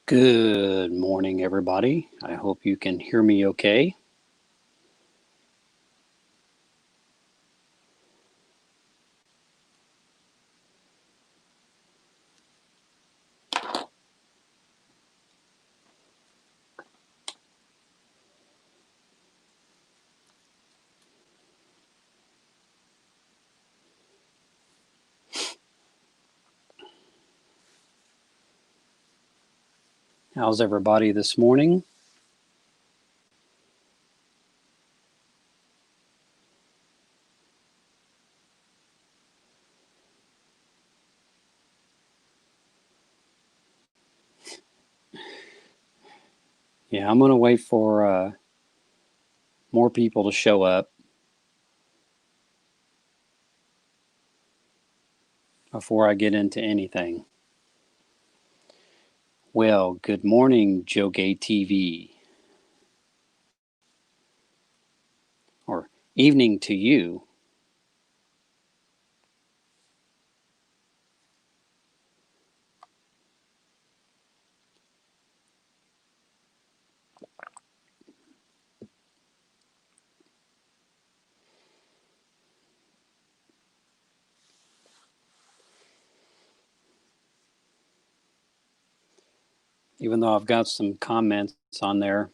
Good morning, everybody. I hope you can hear me okay. How's everybody this morning? Yeah, I'm going to wait for more people to show up before I get into anything. Well, good morning, Joe Gay TV. Or evening to you. Even though I've got some comments on there,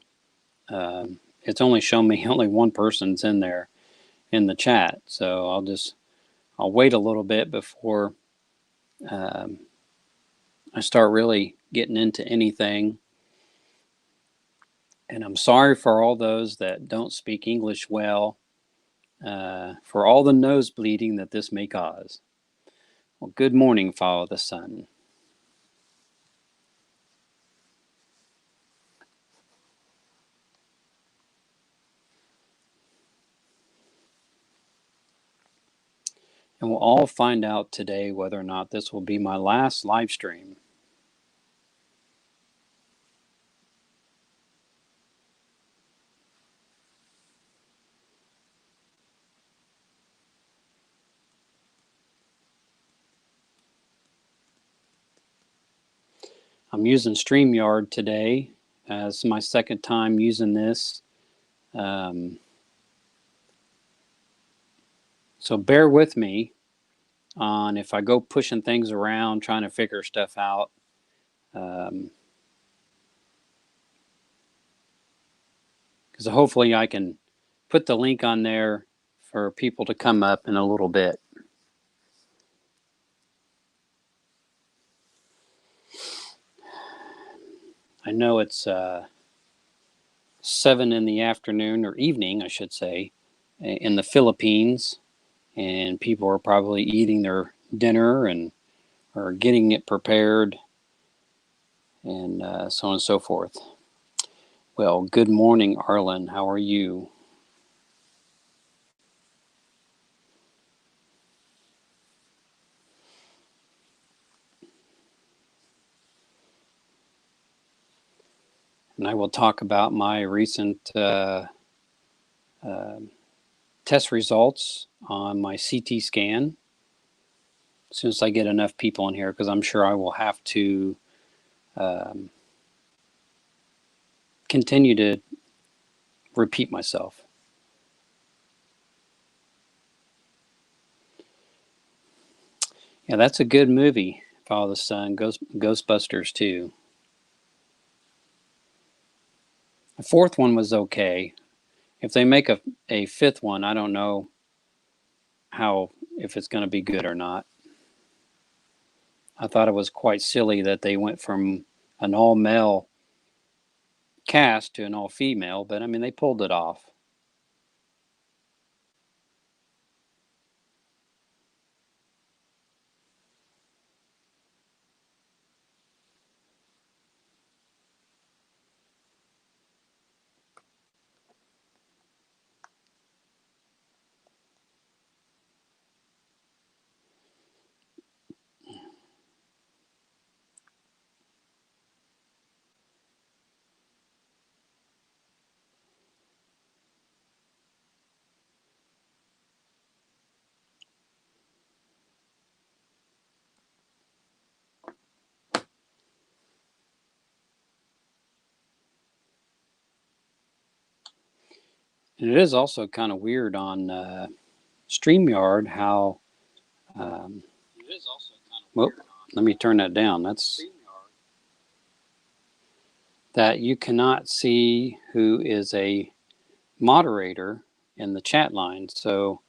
it's only shown me only one person's in there in the chat. So I'll wait a little bit before I start really getting into anything. And I'm sorry for all those that don't speak English well, for all the nose bleeding that this may cause. Well, good morning, Follow the Sun. And we'll all find out today whether or not this will be my last live stream. I'm using StreamYard today as my second time using this. So bear with me on if I go pushing things around, trying to figure stuff out. Because hopefully I can put the link on there for people to come up in a little bit. I know it's 7 in the afternoon, or evening, I should say, in the Philippines, and people are probably eating their dinner and or getting it prepared, and so on and so forth. Well, good morning, Arlen. How are you? And I will talk about my recent test results on my CT scan as soon as I get enough people in here, because I'm sure I will have to continue to repeat myself. Yeah, that's a good movie. Follow the Sun, Ghostbusters 2. The fourth one was okay. If they make a fifth one, I don't know if it's going to be good or not. I thought it was quite silly that they went from an all male cast to an all female, but I mean, they pulled it off. And it is also kind of weird on StreamYard how. Well, let me turn that down. That's that you cannot see who is a moderator in the chat line. So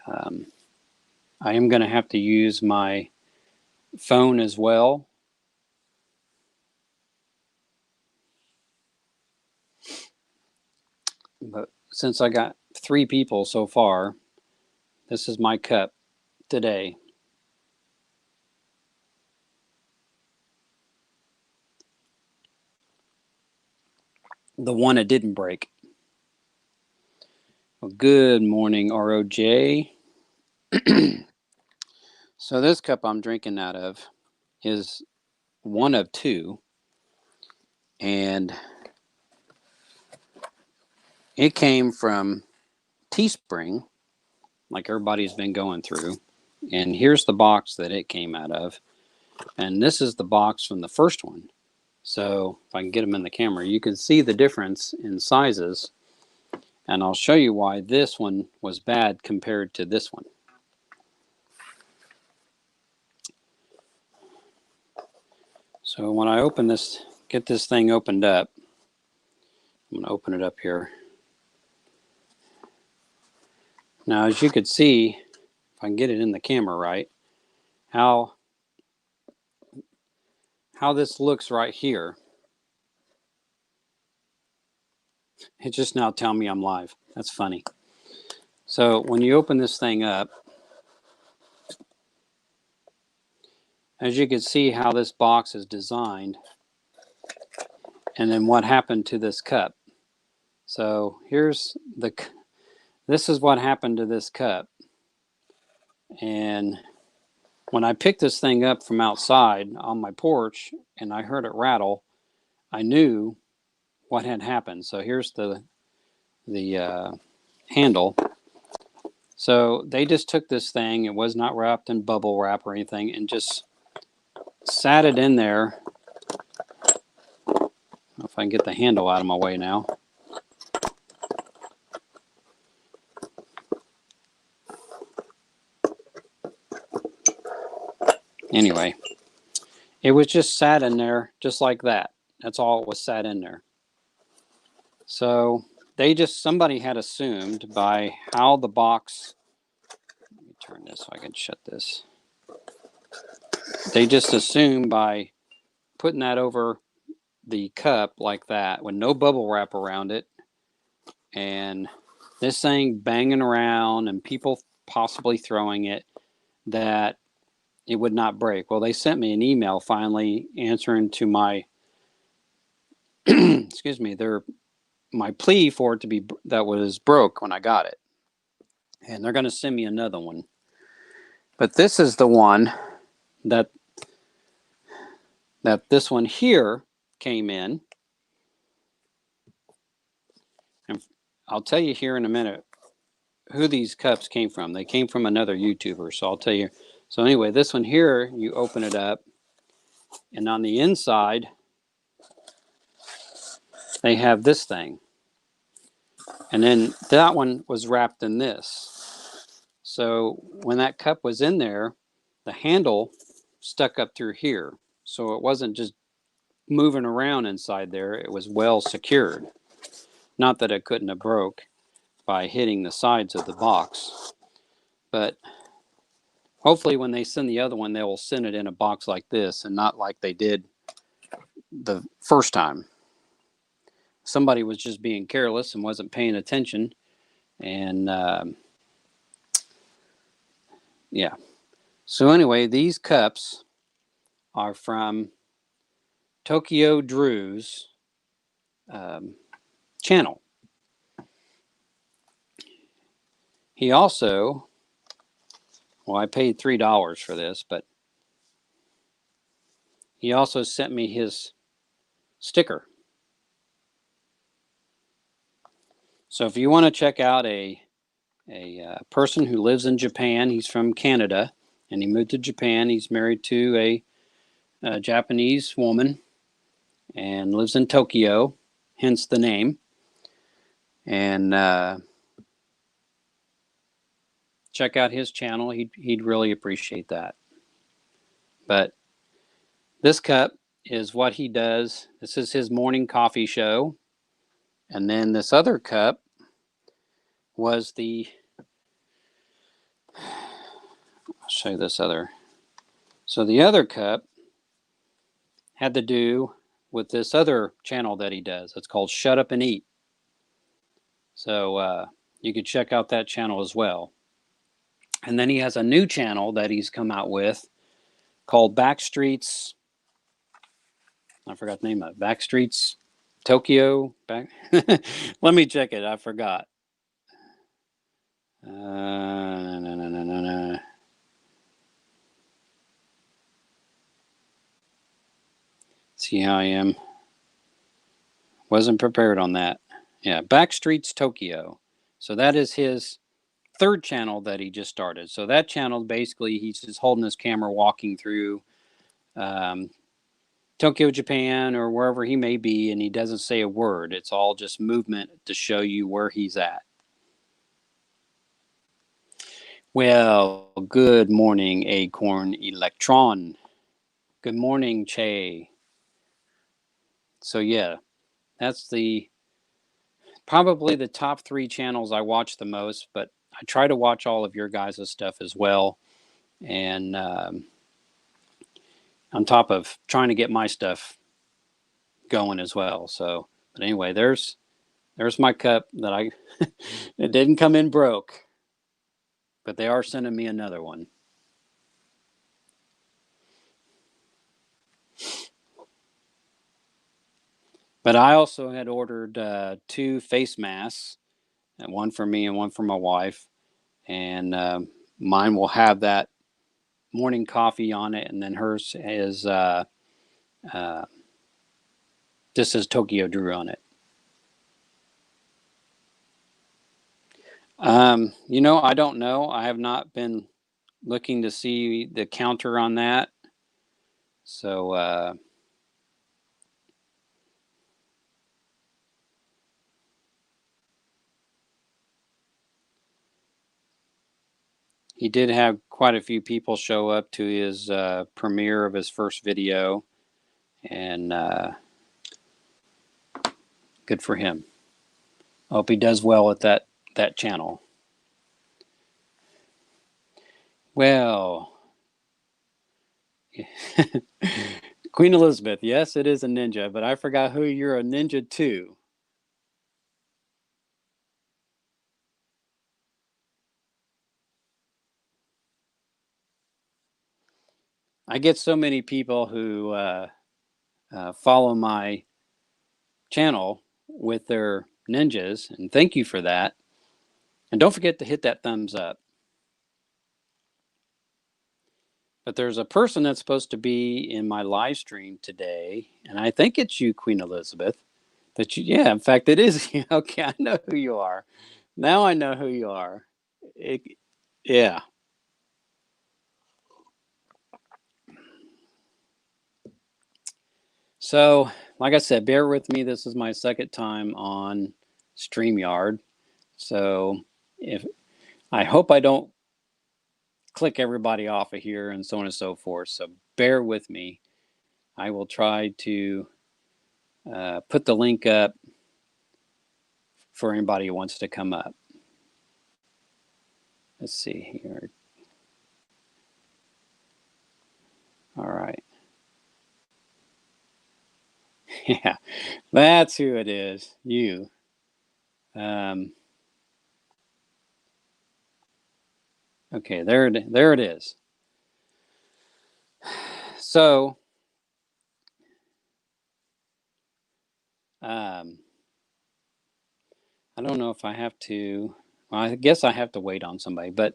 I am going to have to use my phone as well. But since I got 3 people so far, this is my cup today. The one that didn't break. Well, good morning, ROJ. So this cup I'm drinking out of is one of 2. And it came from Teespring, like everybody's been going through. And here's the box that it came out of. And this is the box from the first one. So if I can get them in the camera, you can see the difference in sizes. And I'll show you why this one was bad compared to this one. So when I open this, get this thing opened up, I'm going to open it up here. Now, as you could see, if I can get it in the camera right, how this looks right here. It just now telling me I'm live. That's funny. So when you open this thing up, as you can see how this box is designed, and then what happened to this cup. So this is what happened to this cup. And when I picked this thing up from outside on my porch and I heard it rattle, I knew what had happened. So here's the handle. So they just took this thing, it was not wrapped in bubble wrap or anything, and just sat it in there. I don't know if I can get the handle out of my way now. Anyway, it was just sat in there just like that. That's all it was sat in there. So somebody had assumed by how the box, let me turn this so I can shut this. They just assumed by putting that over the cup like that with no bubble wrap around it and this thing banging around and people possibly throwing it, that it would not break. Well, they sent me an email finally answering to my excuse me, my plea for it to be that was broke when I got it. And they're going to send me another one. But this is the one that this one here came in. And I'll tell you here in a minute who these cups came from. They came from another YouTuber, so I'll tell you. So anyway, this one here, you open it up, and on the inside, they have this thing. And then that one was wrapped in this. So when that cup was in there, the handle stuck up through here. So it wasn't just moving around inside there. It was well secured. Not that it couldn't have broke by hitting the sides of the box. But hopefully when they send the other one, they will send it in a box like this and not like they did the first time. Somebody was just being careless and wasn't paying attention. And yeah. So anyway, these cups are from Tokyo Drew's channel. He also, well, I paid $3 for this, but he also sent me his sticker. So if you want to check out a person who lives in Japan, he's from Canada, and he moved to Japan. He's married to a Japanese woman and lives in Tokyo, hence the name. and check out his channel. He'd really appreciate that. But this cup is what he does. This is his morning coffee show. And then this other cup was I'll show you this other. So the other cup had to do with this other channel that he does. It's called Shut Up and Eat. So you could check out that channel as well. And then he has a new channel that he's come out with called Backstreets. I forgot the name of it. Backstreets Tokyo. Let me check it. I forgot. No. See how I am. Wasn't prepared on that. Yeah, Backstreets Tokyo. So that is his third channel that he just started. So that channel, basically, he's just holding his camera walking through Tokyo, Japan, or wherever he may be, and he doesn't say a word. It's all just movement to show you where he's at. Well, good morning, Acorn Electron. Good morning, Che. So yeah, that's probably the top 3 channels I watch the most, but I try to watch all of your guys' stuff as well. And on top of trying to get my stuff going as well. So, but anyway, there's my cup that it didn't come in broke, but they are sending me another one. But I also had ordered 2 face masks, one for me and one for my wife. And mine will have that morning coffee on it, and then hers is this is Tokyo Drew on it. I don't know. I have not been looking to see the counter on that. So he did have quite a few people show up to his premiere of his first video, and good for him. I hope he does well at that channel. Well, Queen Elizabeth, yes, it is a ninja, but I forgot who you're a ninja to. I get so many people who follow my channel with their ninjas, and thank you for that. And don't forget to hit that thumbs up. But there's a person that's supposed to be in my live stream today, and I think it's you, Queen Elizabeth. Yeah, in fact, it is you. Okay, I know who you are. Now I know who you are. Yeah. So, like I said, bear with me. This is my second time on StreamYard. So, I hope I don't click everybody off of here and so on and so forth. So, bear with me. I will try to put the link up for anybody who wants to come up. Let's see here. All right. Yeah, that's who it is. You. Okay, there it is. So, I don't know if I have to. Well, I guess I have to wait on somebody, but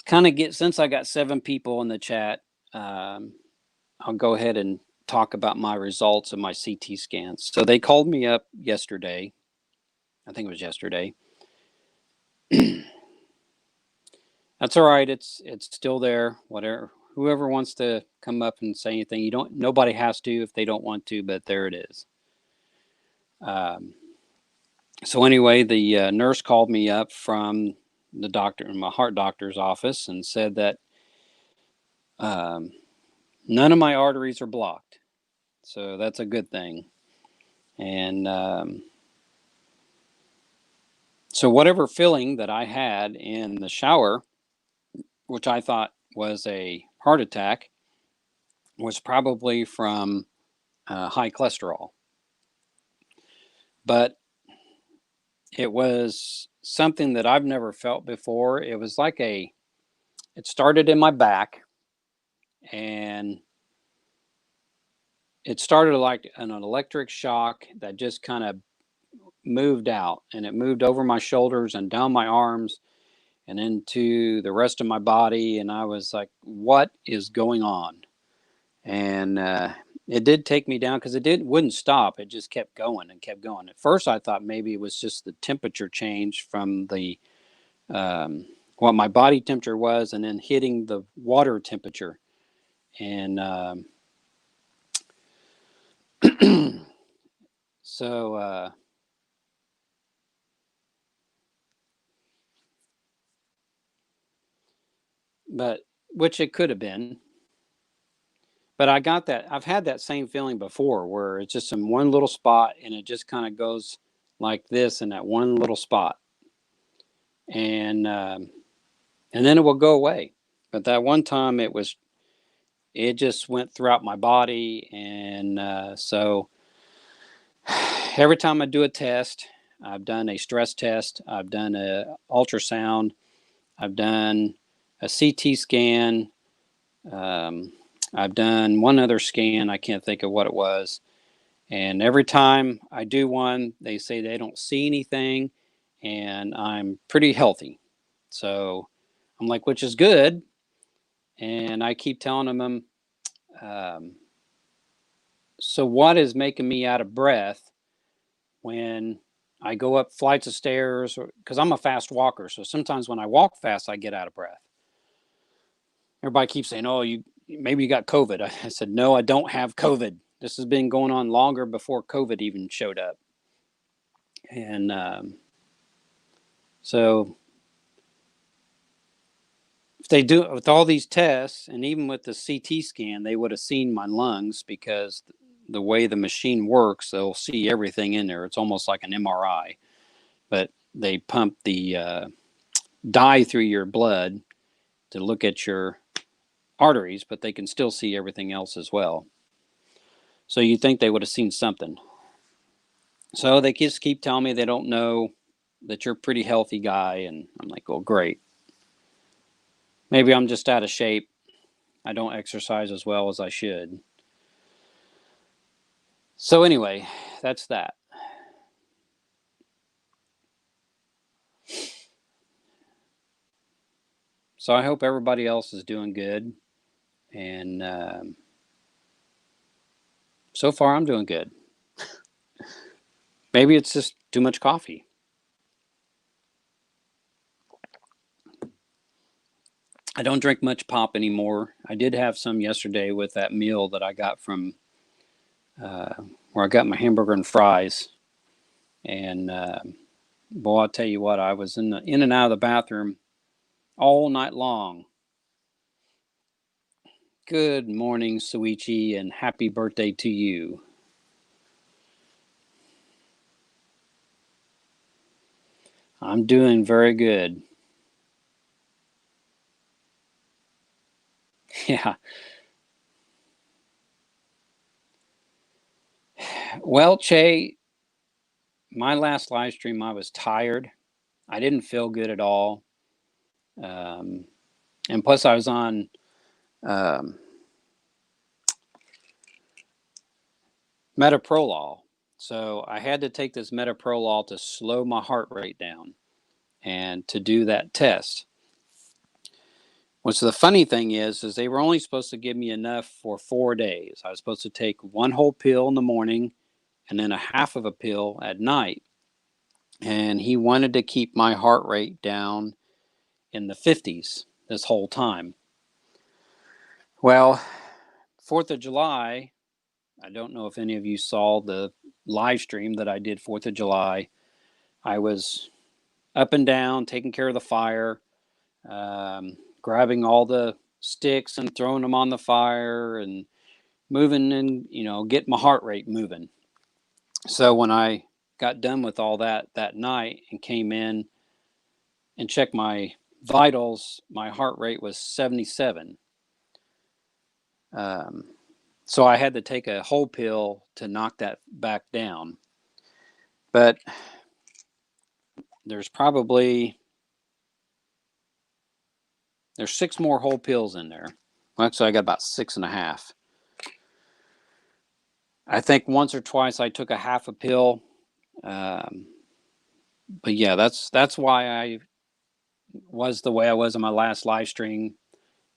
since I got 7 people in the chat, I'll go ahead and talk about my results of my CT scans. So they called me up yesterday. I think it was yesterday. That's all right. It's still there. Whatever. Whoever wants to come up and say anything, nobody has to if they don't want to, but there it is. So anyway, the nurse called me up from the doctor in my heart doctor's office and said that um, none of my arteries are blocked. So that's a good thing. And so whatever feeling that I had in the shower, which I thought was a heart attack, was probably from high cholesterol. But it was something that I've never felt before. It was like it started in my back, and it started like an electric shock that just kind of moved out, and it moved over my shoulders and down my arms and into the rest of my body. And I was like, what is going on? And it did take me down because wouldn't stop. It just kept going and kept going. At first, I thought maybe it was just the temperature change from the what my body temperature was, and then hitting the water temperature. And so, but which it could have been. But I got that. I've had that same feeling before where it's just in one little spot and it just kind of goes like this in that one little spot. And then it will go away. But that one time it just went throughout my body. And so every time I do a test, I've done a stress test, I've done a ultrasound, I've done a CT scan, um, I've done one other scan. I can't think of what it was. And every time I do one, they say they don't see anything, and I'm pretty healthy. So I'm like, which is good. And I keep telling them, um, so what is making me out of breath when I go up flights of stairs? Because I'm a fast walker. So sometimes when I walk fast, I get out of breath. Everybody keeps saying, oh, maybe you got COVID. I said, no, I don't have COVID. This has been going on longer before COVID even showed up. And so if they do it with all these tests, and even with the CT scan, they would have seen my lungs because the way the machine works, they'll see everything in there. It's almost like an MRI, but they pump the dye through your blood to look at your arteries, but they can still see everything else as well. So you think they would have seen something. So they just keep telling me they don't know, that you're a pretty healthy guy. And I'm like, well, great. Maybe I'm just out of shape. I don't exercise as well as I should. So anyway, that's that. So I hope everybody else is doing good. And so far, I'm doing good. Maybe it's just too much coffee. I don't drink much pop anymore. I did have some yesterday with that meal that I got from where I got my hamburger and fries. And boy, I'll tell you what, I was in and out of the bathroom all night long. Good morning, Suichi, and happy birthday to you. I'm doing very good. Yeah. Well, Che, my last live stream, I was tired. I didn't feel good at all. Um, and plus, I was on um, metoprolol. So I had to take this metoprolol to slow my heart rate down and to do that test. Which the funny thing is they were only supposed to give me enough for 4 days. I was supposed to take one whole pill in the morning and then a half of a pill at night. And he wanted to keep my heart rate down in the 50s this whole time. Well, 4th of July, I don't know if any of you saw the live stream that I did 4th of July. I was up and down, taking care of the fire, grabbing all the sticks and throwing them on the fire and moving and, get my heart rate moving. So when I got done with all that night and came in and checked my vitals, my heart rate was 77. So I had to take a whole pill to knock that back down. But there's 6 more whole pills in there. Well, actually, I got about 6.5. I think once or twice I took a half a pill. But yeah, that's why I was the way I was in my last live stream.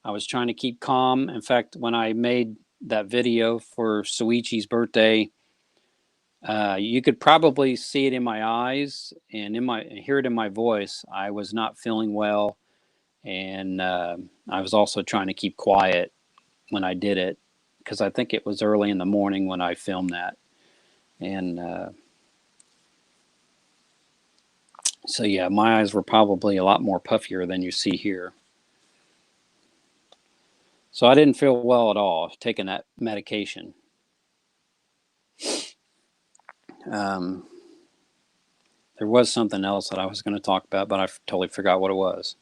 I was trying to keep calm. In fact, when I made that video for Suichi's birthday, you could probably see it in my eyes and hear it in my voice. I was not feeling well, and I was also trying to keep quiet when I did it, because I think it was early in the morning when I filmed that. And so yeah, my eyes were probably a lot more puffier than you see here. So I didn't feel well at all taking that medication. There was something else that I was going to talk about, but I totally forgot what it was.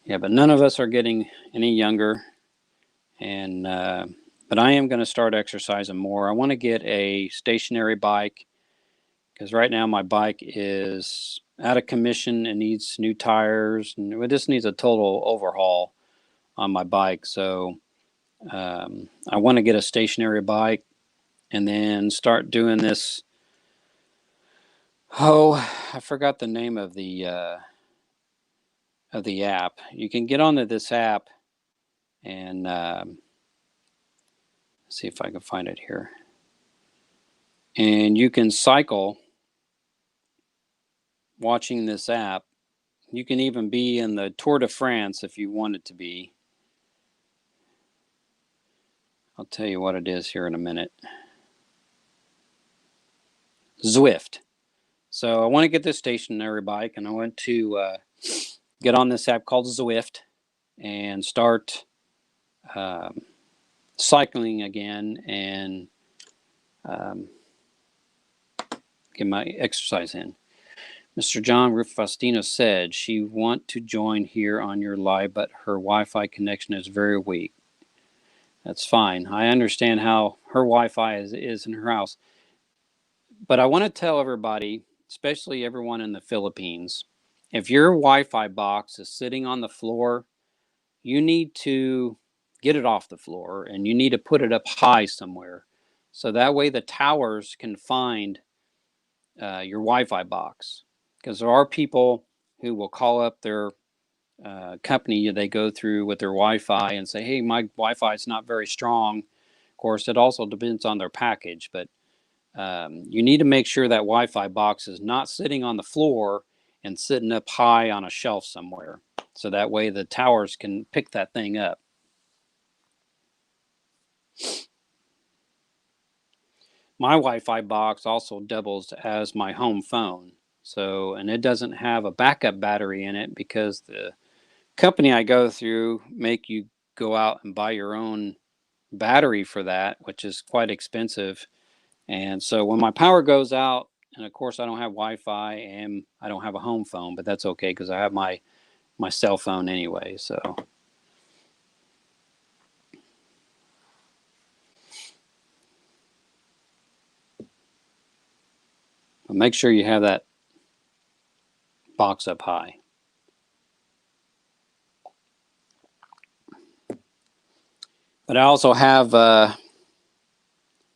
Yeah, but none of us are getting any younger, and but I am going to start exercising more. I want to get a stationary bike, because right now my bike is out of commission and needs new tires, and it just needs a total overhaul on my bike. So I want to get a stationary bike and then start doing this. Oh, I forgot the name of the app. You can get onto this app and see if I can find it here. And you can cycle watching this app. You can even be in the Tour de France if you want it to be. I'll tell you what it is here in a minute. Zwift. So I want to get this stationary bike, and I want to get on this app called Zwift and start cycling again and get my exercise in. Mr. John Rufastino said she want to join here on your live, but her Wi-Fi connection is very weak. That's fine. I understand how her Wi-Fi is in her house. But I want to tell everybody, especially everyone in the Philippines, if your Wi-Fi box is sitting on the floor, you need to get it off the floor and you need to put it up high somewhere. So that way the towers can find your Wi-Fi box. Because there are people who will call up their company they go through with their Wi-Fi and say, hey, my Wi-Fi is not very strong. Of course, it also depends on their package, but you need to make sure that Wi-Fi box is not sitting on the floor and sitting up high on a shelf somewhere. So that way the towers can pick that thing up. My Wi-Fi box also doubles as my home phone. So, and it doesn't have a backup battery in it because the company I go through make you go out and buy your own battery for that, which is quite expensive. And so when my power goes out, and of course I don't have Wi-Fi and I don't have a home phone, but that's okay because I have my cell phone anyway. So but make sure you have that box up high. But I also have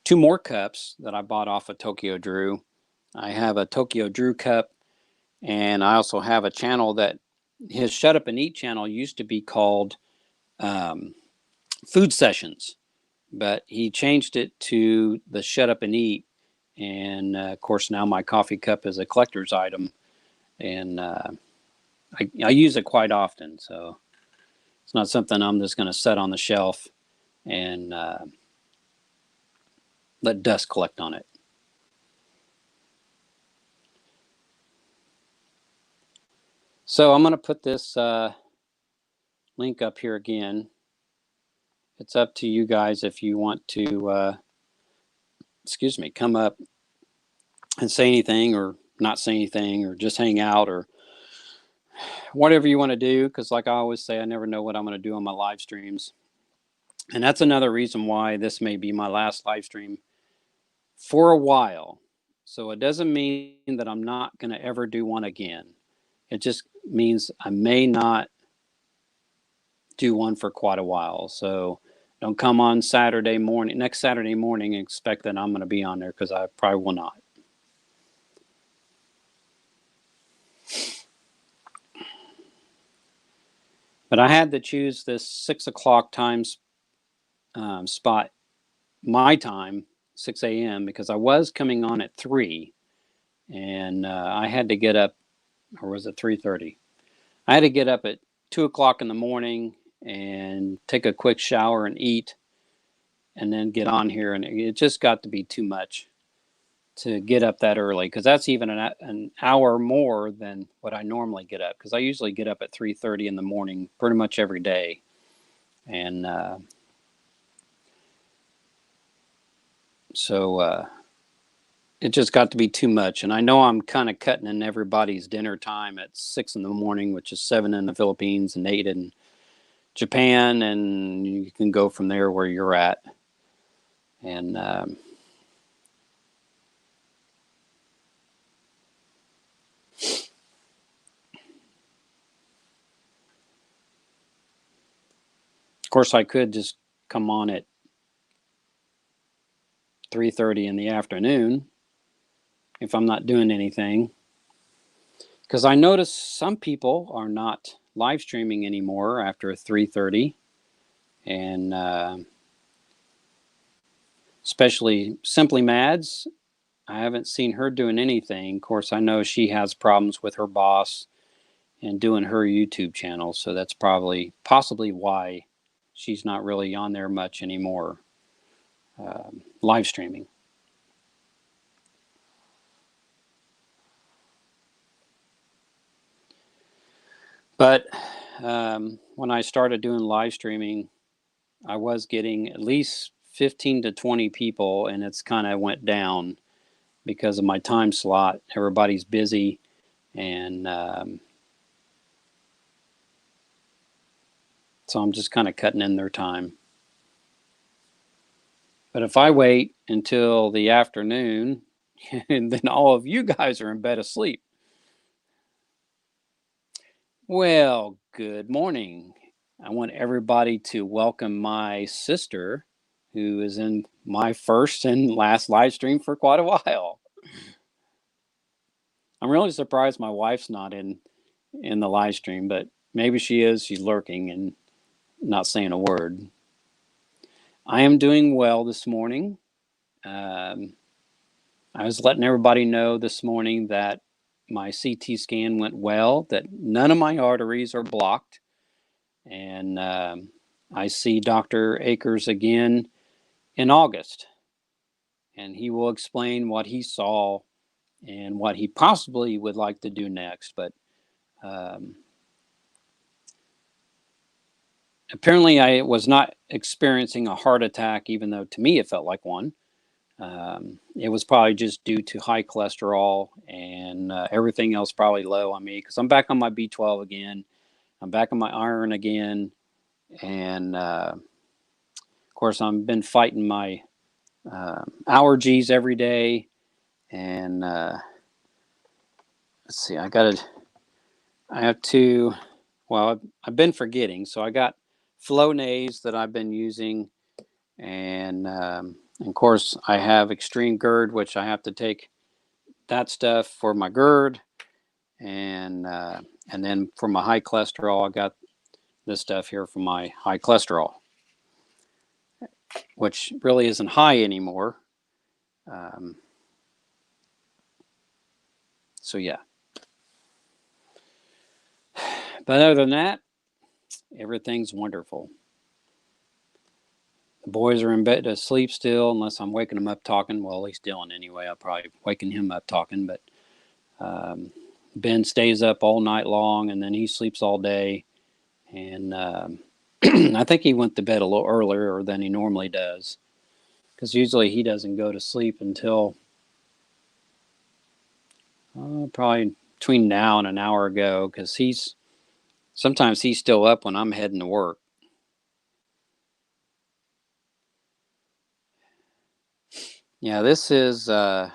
2 more cups that I bought off of Tokyo Drew. I have a Tokyo Drew cup, and I also have a channel that his Shut Up and Eat channel used to be called Food Sessions, but he changed it to the Shut Up and Eat. And of course, now my coffee cup is a collector's item, and I use it quite often. So It's not something I'm just going to set on the shelf and let dust collect on it. So I'm going to put this link up here again. It's up to you guys if you want to, come up and say anything or not say anything or just hang out or whatever you want to do. Because like I always say, I never know what I'm going to do on my live streams. And that's another reason why this may be my last live stream for a while. So it doesn't mean that I'm not going to ever do one again. It just means I may not do one for quite a while. So don't come on next Saturday morning and expect that I'm going to be on there, because I probably will not. But I had to choose this 6 o'clock times spot, my time, 6 a.m., because I was coming on at 3, and I had to get up, or was it 3:30? I had to get up at 2 o'clock in the morning and take a quick shower and eat, and then get on here, and it just got to be too much to get up that early, because that's even an hour more than what I normally get up, because I usually get up at 3:30 in the morning pretty much every day. And so it just got to be too much. And I know I'm kind of cutting in everybody's dinner time at 6 in the morning, which is 7 in the Philippines and 8 in Japan, and you can go from there where you're at. And of course, I could just come on at 3:30 in the afternoon if I'm not doing anything, because I notice some people are not live streaming anymore after 3:30, and especially Simply Mads. I haven't seen her doing anything. Of course, I know she has problems with her boss and doing her YouTube channel, so that's possibly why she's not really on there much anymore, live streaming. But when I started doing live streaming, I was getting at least 15 to 20 people, and it's kind of went down because of my time slot. Everybody's busy, and so I'm just kind of cutting in their time. But if I wait until the afternoon, and then all of you guys are in bed asleep. Well, good morning. I want everybody to welcome my sister, who is in my first and last live stream for quite a while. I'm really surprised my wife's not in the live stream, but maybe she is. She's lurking and not saying a word. I am doing well this morning. I was letting everybody know this morning that my CT scan went well, that none of my arteries are blocked. And I see Dr. Akers again in August. And he will explain what he saw and what he possibly would like to do next. But apparently I was not experiencing a heart attack, even though to me it felt like one. It was probably just due to high cholesterol, and everything else probably low on me, because I'm back on my B12 again. I'm back on my iron again. And of course, I've been fighting my allergies every day. And let's see, I have to, well, I've been forgetting. So I got Flonase that I've been using. And of course, I have Extreme GERD, which I have to take that stuff for my GERD. And then for my high cholesterol, I got this stuff here for my high cholesterol, which really isn't high anymore. So yeah. But other than that, Everything's wonderful. The boys are in bed to sleep still, unless I'm waking them up talking. Well, at least Dylan anyway. I'll probably waking him up talking. But Ben stays up all night long, and then he sleeps all day. And I think he went to bed a little earlier than he normally does, because usually he doesn't go to sleep until probably between now and an hour ago, because sometimes he's still up when I'm heading to work. Yeah, this is, if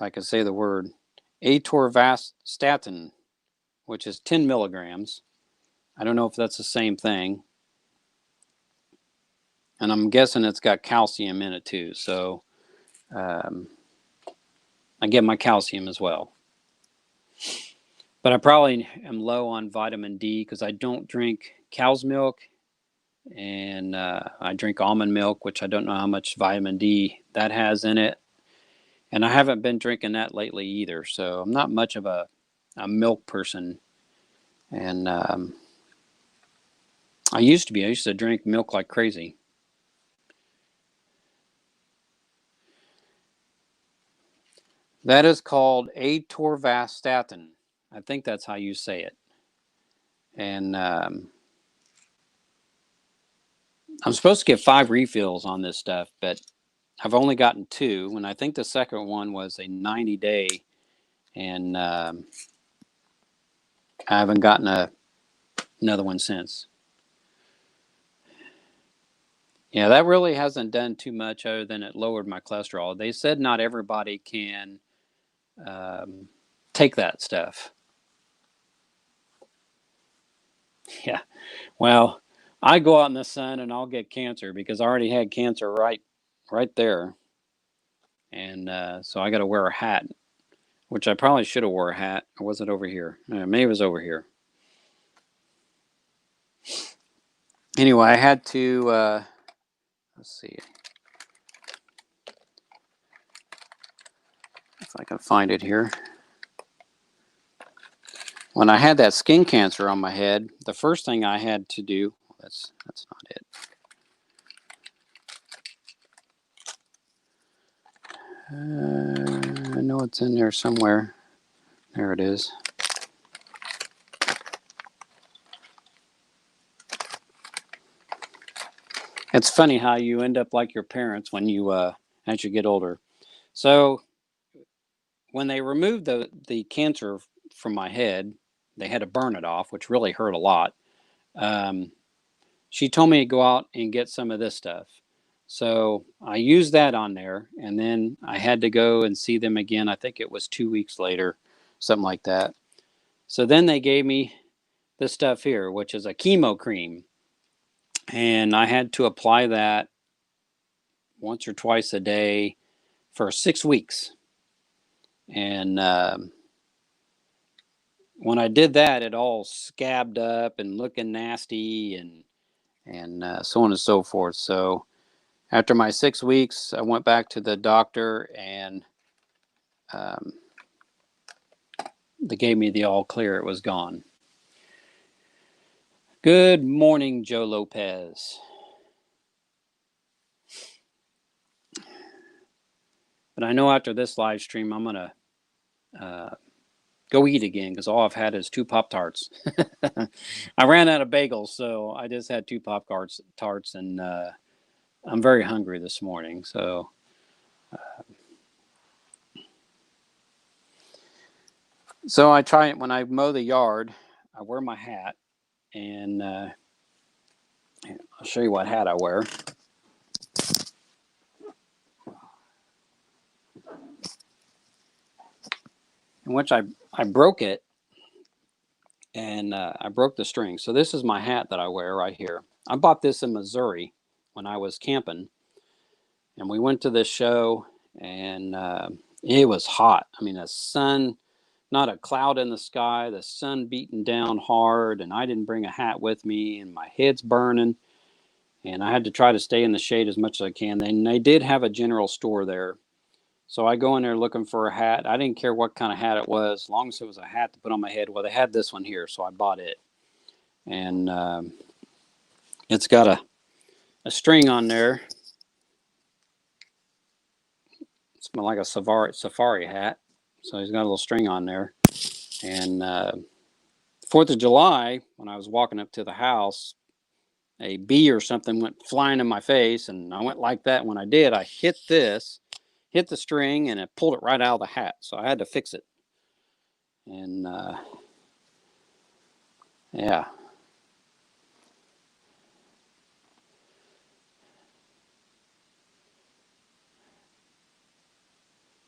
I could say the word, atorvastatin, which is 10 milligrams. I don't know if that's the same thing. And I'm guessing it's got calcium in it too. So I get my calcium as well. But I probably am low on vitamin D because I don't drink cow's milk, and I drink almond milk, which I don't know how much vitamin D that has in it. And I haven't been drinking that lately either. So I'm not much of a milk person. And I used to drink milk like crazy. That is called atorvastatin. I think that's how you say it. And I'm supposed to get 5 refills on this stuff, but I've only gotten 2. And I think the second one was a 90-day. And I haven't gotten another one since. Yeah, that really hasn't done too much other than it lowered my cholesterol. They said not everybody can take that stuff. Yeah. Well, I go out in the sun and I'll get cancer because I already had cancer right there. And so I got to wear a hat, which I probably should have wore a hat. Or was it over here? Maybe it was over here. Anyway, I had to, let's see if I can find it here. When I had that skin cancer on my head, the first thing I had to do, that's not it. I know it's in there somewhere. There it is. It's funny how you end up like your parents when you as you get older. So when they removed the cancer from my head, they had to burn it off, which really hurt a lot. She told me to go out and get some of this stuff. So I used that on there, and then I had to go and see them again. I think it was 2 weeks later, something like that. So then they gave me this stuff here, which is a chemo cream. And I had to apply that once or twice a day for 6 weeks. And when I did that, it all scabbed up and looking nasty and so on and so forth. So after my 6 weeks, I went back to the doctor, and they gave me the all clear. It was gone. Good morning, Joe Lopez. But I know after this live stream, I'm going to go eat again because all I've had is 2 Pop-Tarts. I ran out of bagels, so I just had 2 Pop-Tarts, and I'm very hungry this morning. So I try it when I mow the yard. I wear my hat, and I'll show you what hat I wear. In which I broke it, and I broke the string. So this is my hat that I wear right here. I bought this in Missouri when I was camping, and we went to this show, and it was hot. I mean, the sun, not a cloud in the sky, the sun beating down hard, and I didn't bring a hat with me, and my head's burning, and I had to try to stay in the shade as much as I can. And they did have a general store there. So I go in there looking for a hat. I didn't care what kind of hat it was, as long as it was a hat to put on my head. Well, they had this one here, so I bought it. and it's got a string on there. It's like a safari hat. So he's got a little string on there. And 4th of July, when I was walking up to the house, a bee or something went flying in my face, and I went like that. When I did, I hit the string, and it pulled it right out of the hat. So I had to fix it. And yeah.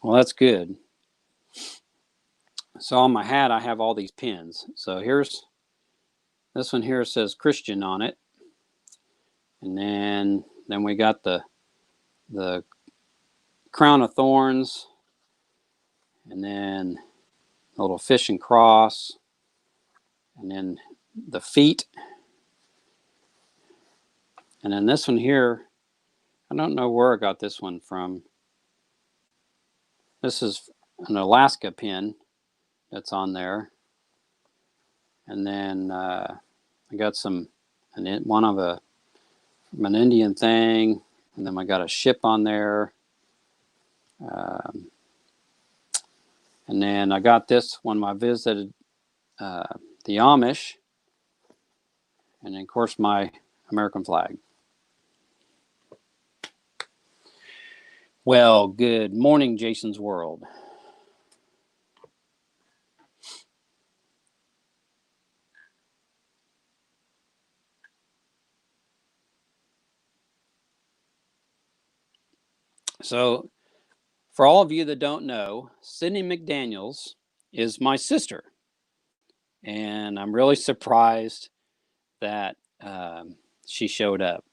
Well, that's good. So on my hat, I have all these pins. So here's this one here says Christian on it. And then we got the crown of thorns, and then a little fish and cross, and then the feet. And then this one here, I don't know where I got this one from. This is an Alaska pin that's on there. And then I got one of an Indian thing, and then I got a ship on there. And then I got this when I visited the Amish, and then, of course, my American flag. Well, good morning, Jason's World. So, for all of you that don't know, Sydney McDaniels is my sister. And I'm really surprised that she showed up.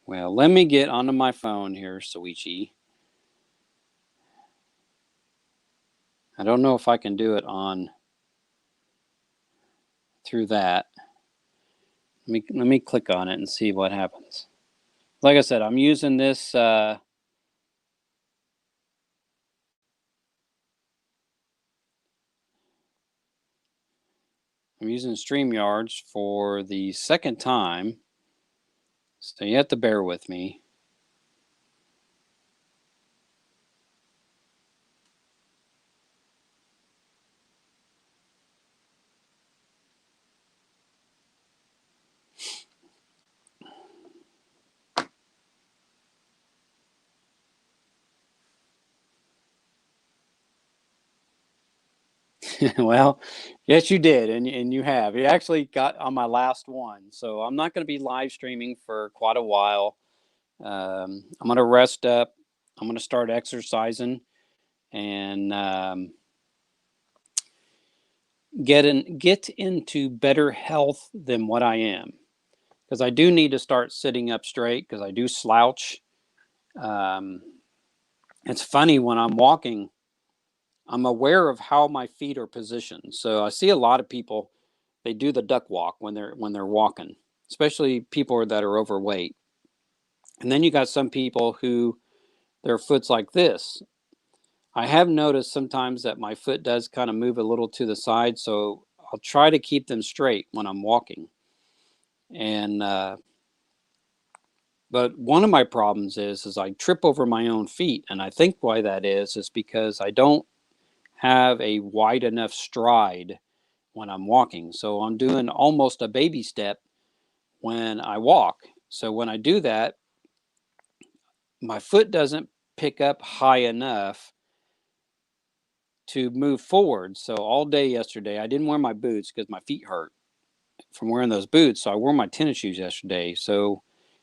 Well, let me get onto my phone here, Soichi. I don't know if I can do it through that. Let me click on it and see what happens. Like I said, I'm using this I'm using StreamYards for the second time, so you have to bear with me. Well, yes, you did, and you have. You actually got on my last one, so I'm not going to be live streaming for quite a while. I'm going to rest up. I'm going to start exercising and get into better health than what I am, because I do need to start sitting up straight because I do slouch. It's funny when I'm walking, I'm aware of how my feet are positioned. So I see a lot of people, they do the duck walk when they're walking, especially people that are overweight. And then you got some people who their foot's like this. I have noticed sometimes that my foot does kind of move a little to the side, so I'll try to keep them straight when I'm walking. And but one of my problems is I trip over my own feet, and I think why that is because I don't have a wide enough stride when I'm walking. So I'm doing almost a baby step when I walk. So when I do that, my foot doesn't pick up high enough to move forward. So all day yesterday, I didn't wear my boots because my feet hurt from wearing those boots. So I wore my tennis shoes yesterday. So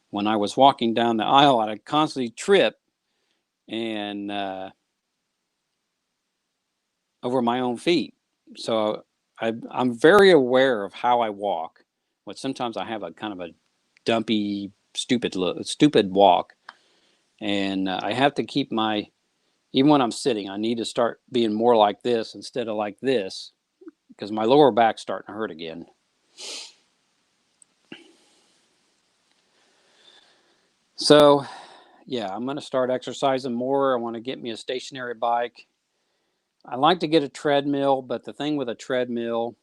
when I was walking down the aisle, I'd constantly trip and over my own feet. So I'm very aware of how I walk. But sometimes I have a kind of a dumpy, stupid walk, and I have to keep even when I'm sitting, I need to start being more like this instead of like this, because my lower back's starting to hurt again. So, yeah, I'm going to start exercising more. I want to get me a stationary bike. I like to get a treadmill, but the thing with a treadmill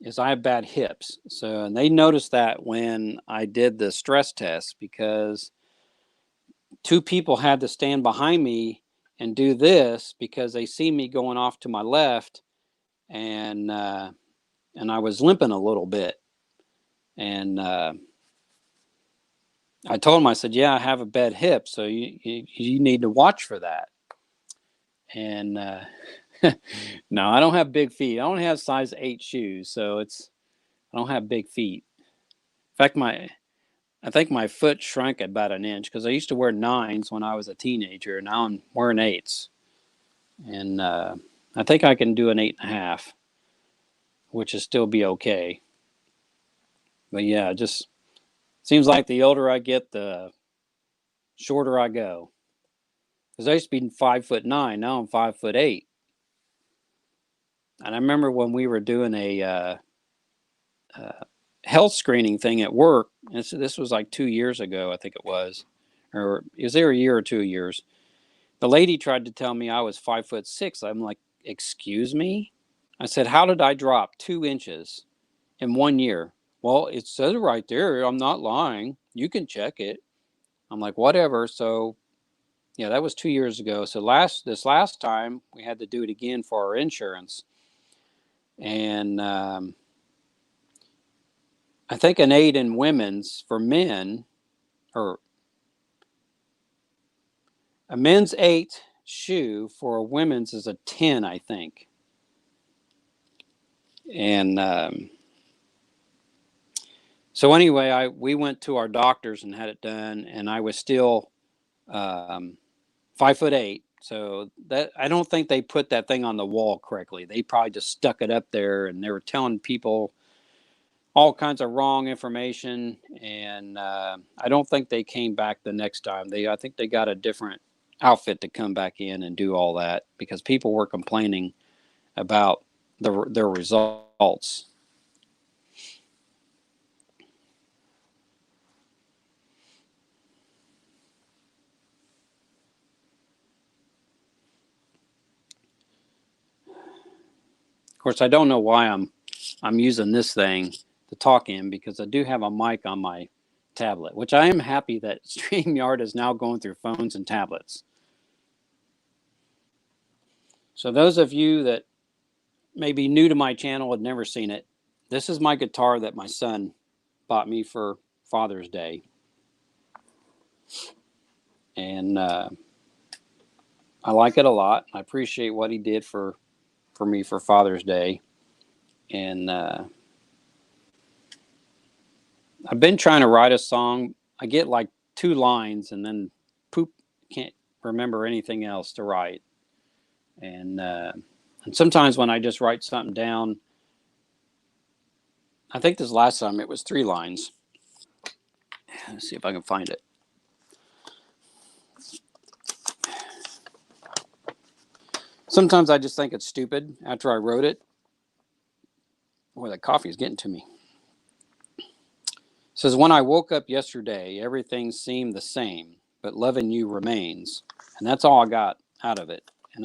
is I have bad hips. So, and they noticed that when I did the stress test, because two people had to stand behind me and do this because they see me going off to my left, and I was limping a little bit. And I told him, I said, yeah, I have a bad hip, so you need to watch for that. And no, I don't have big feet. I only have size 8 shoes, so I don't have big feet. In fact, I think my foot shrunk about an inch because I used to wear 9s when I was a teenager. Now I'm wearing 8s, and I think I can do an 8.5, which is still be okay. But yeah, it just seems like the older I get, the shorter I go. Because I used to be 5'9", now I'm 5'8". And I remember when we were doing a health screening thing at work. This was like 2 years ago, I think it was, or is there a year or 2 years? The lady tried to tell me I was 5'6". I'm like, excuse me? I said, how did I drop 2 inches in 1 year? Well, it says right there. I'm not lying. You can check it. I'm like, whatever. So yeah, that was 2 years ago. So this last time we had to do it again for our insurance, and I think an 8 in women's for men, or a men's 8 shoe for a women's is a 10, I think. And so anyway, we went to our doctors and had it done, and I was still 5'8". So that, I don't think they put that thing on the wall correctly. They probably just stuck it up there, and they were telling people all kinds of wrong information. And I don't think they came back the next time. I think they got a different outfit to come back in and do all that because people were complaining about their results. Of course, I don't know why I'm using this thing to talk in, because I do have a mic on my tablet, which I am happy that StreamYard is now going through phones and tablets. So those of you that may be new to my channel, had never seen it, this is my guitar that my son bought me for Father's Day. And I like it a lot. I appreciate what he did for me for Father's Day. And I've been trying to write a song. I get like 2 lines and then poop, can't remember anything else to write. And sometimes when I just write something down, I think this last time it was 3 lines. Let's see if I can find it. Sometimes I just think it's stupid after I wrote it. Boy, that coffee is getting to me. It says, when I woke up yesterday, everything seemed the same, but loving you remains. And that's all I got out of it. And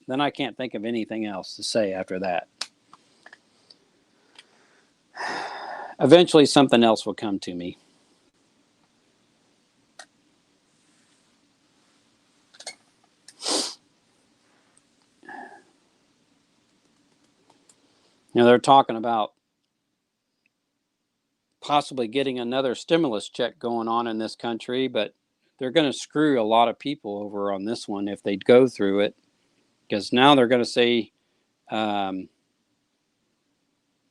then I can't think of anything else to say after that. Eventually something else will come to me. You know, they're talking about possibly getting another stimulus check going on in this country, but they're going to screw a lot of people over on this one if they go through it, because now they're going to say,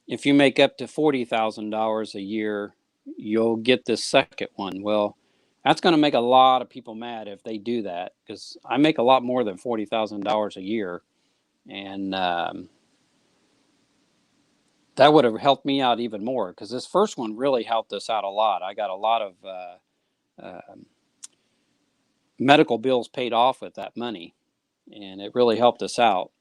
if you make up to $40,000 a year, you'll get this second one. Well, that's going to make a lot of people mad if they do that, because I make a lot more than $40,000 a year, and that would have helped me out even more, because this first one really helped us out a lot. I got a lot of medical bills paid off with that money, and it really helped us out.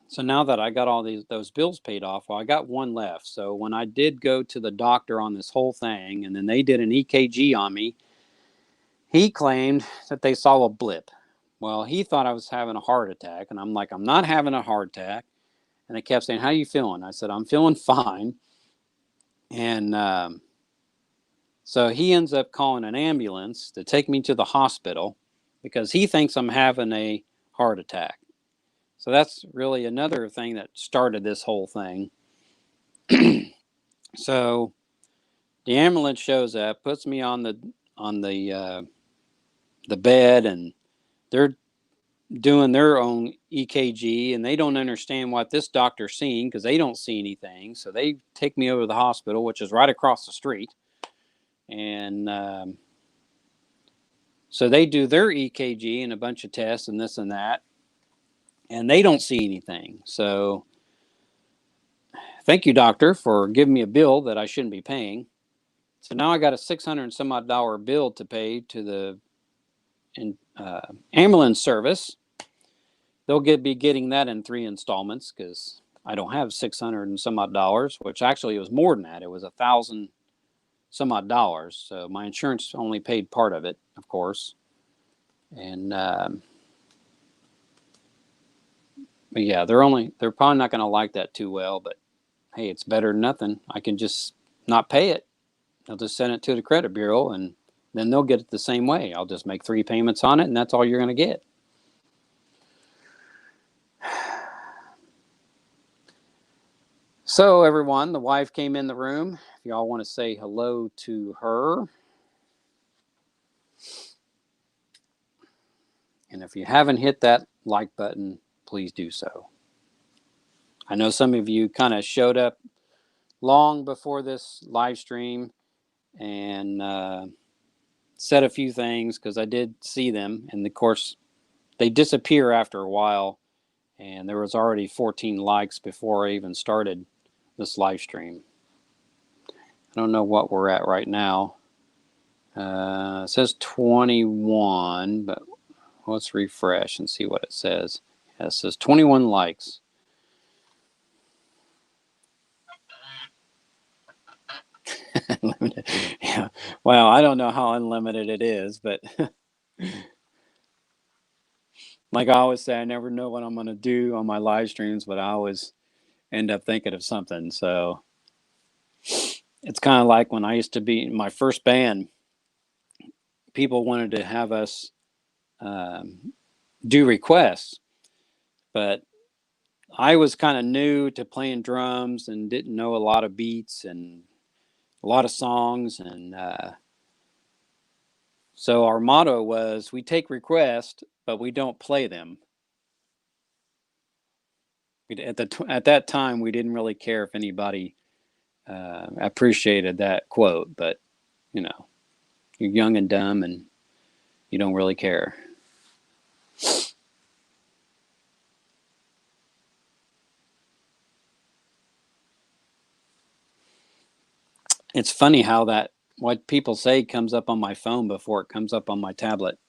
So now that I got all those bills paid off, well, I got one left. So when I did go to the doctor on this whole thing, and then they did an EKG on me, he claimed that they saw a blip. Well, he thought I was having a heart attack, and I'm like, I'm not having a heart attack. And they kept saying, how are you feeling? I said, I'm feeling fine. And so he ends up calling an ambulance to take me to the hospital because he thinks I'm having a heart attack. So that's really another thing that started this whole thing. So the ambulance shows up, puts me on the bed, and they're doing their own EKG, and they don't understand what this doctor's seeing because they don't see anything. So they take me over to the hospital, which is right across the street, and so they do their EKG and a bunch of tests and this and that, and they don't see anything. So thank you, doctor, for giving me a bill that I shouldn't be paying. So now I got a $600 and some odd bill to pay to the ambulance service. They'll be getting that in 3 installments because I don't have $600 and some odd, which actually it was more than that. It was $1,000 some odd. So my insurance only paid part of it, of course. And but yeah, they're probably not going to like that too well. But hey, it's better than nothing. I can just not pay it. They'll just send it to the credit bureau, and then they'll get it the same way. I'll just make 3 payments on it, and that's all you're going to get. So everyone, the wife came in the room. If y'all want to say hello to her. And if you haven't hit that like button, please do so. I know some of you kind of showed up long before this live stream and said a few things because I did see them. And of course, they disappear after a while. And there was already 14 likes before I even started this live stream. I don't know what we're at right now. It says 21, but let's refresh and see what it says. Yeah, it says 21 likes. Unlimited. Yeah. Well, I don't know how unlimited it is, but like I always say, I never know what I'm going to do on my live streams, but I always end up thinking of something. So it's kind of like when I used to be in my first band, people wanted to have us do requests, but I was kind of new to playing drums and didn't know a lot of beats and a lot of songs. And so our motto was, we take requests, but we don't play them. At that time, we didn't really care if anybody appreciated that quote, but you know, you're young and dumb and you don't really care. It's funny how that what people say comes up on my phone before it comes up on my tablet.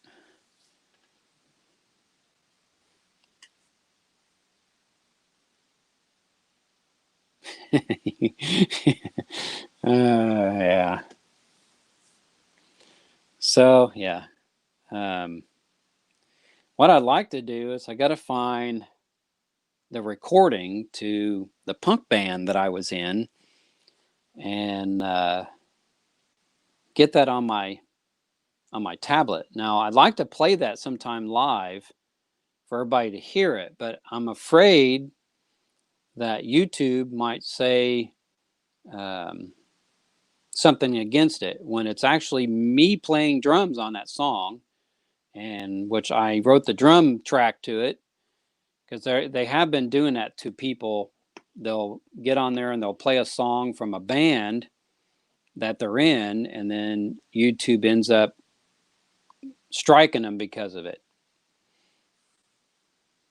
Yeah. So yeah. What I'd like to do is I got to find the recording to the punk band that I was in and get that on my tablet. Now, I'd like to play that sometime live for everybody to hear it, but I'm afraid that YouTube might say something against it when it's actually me playing drums on that song, and which I wrote the drum track to it, because they have been doing that to people. They'll get on there and they'll play a song from a band that they're in, and then YouTube ends up striking them because of it,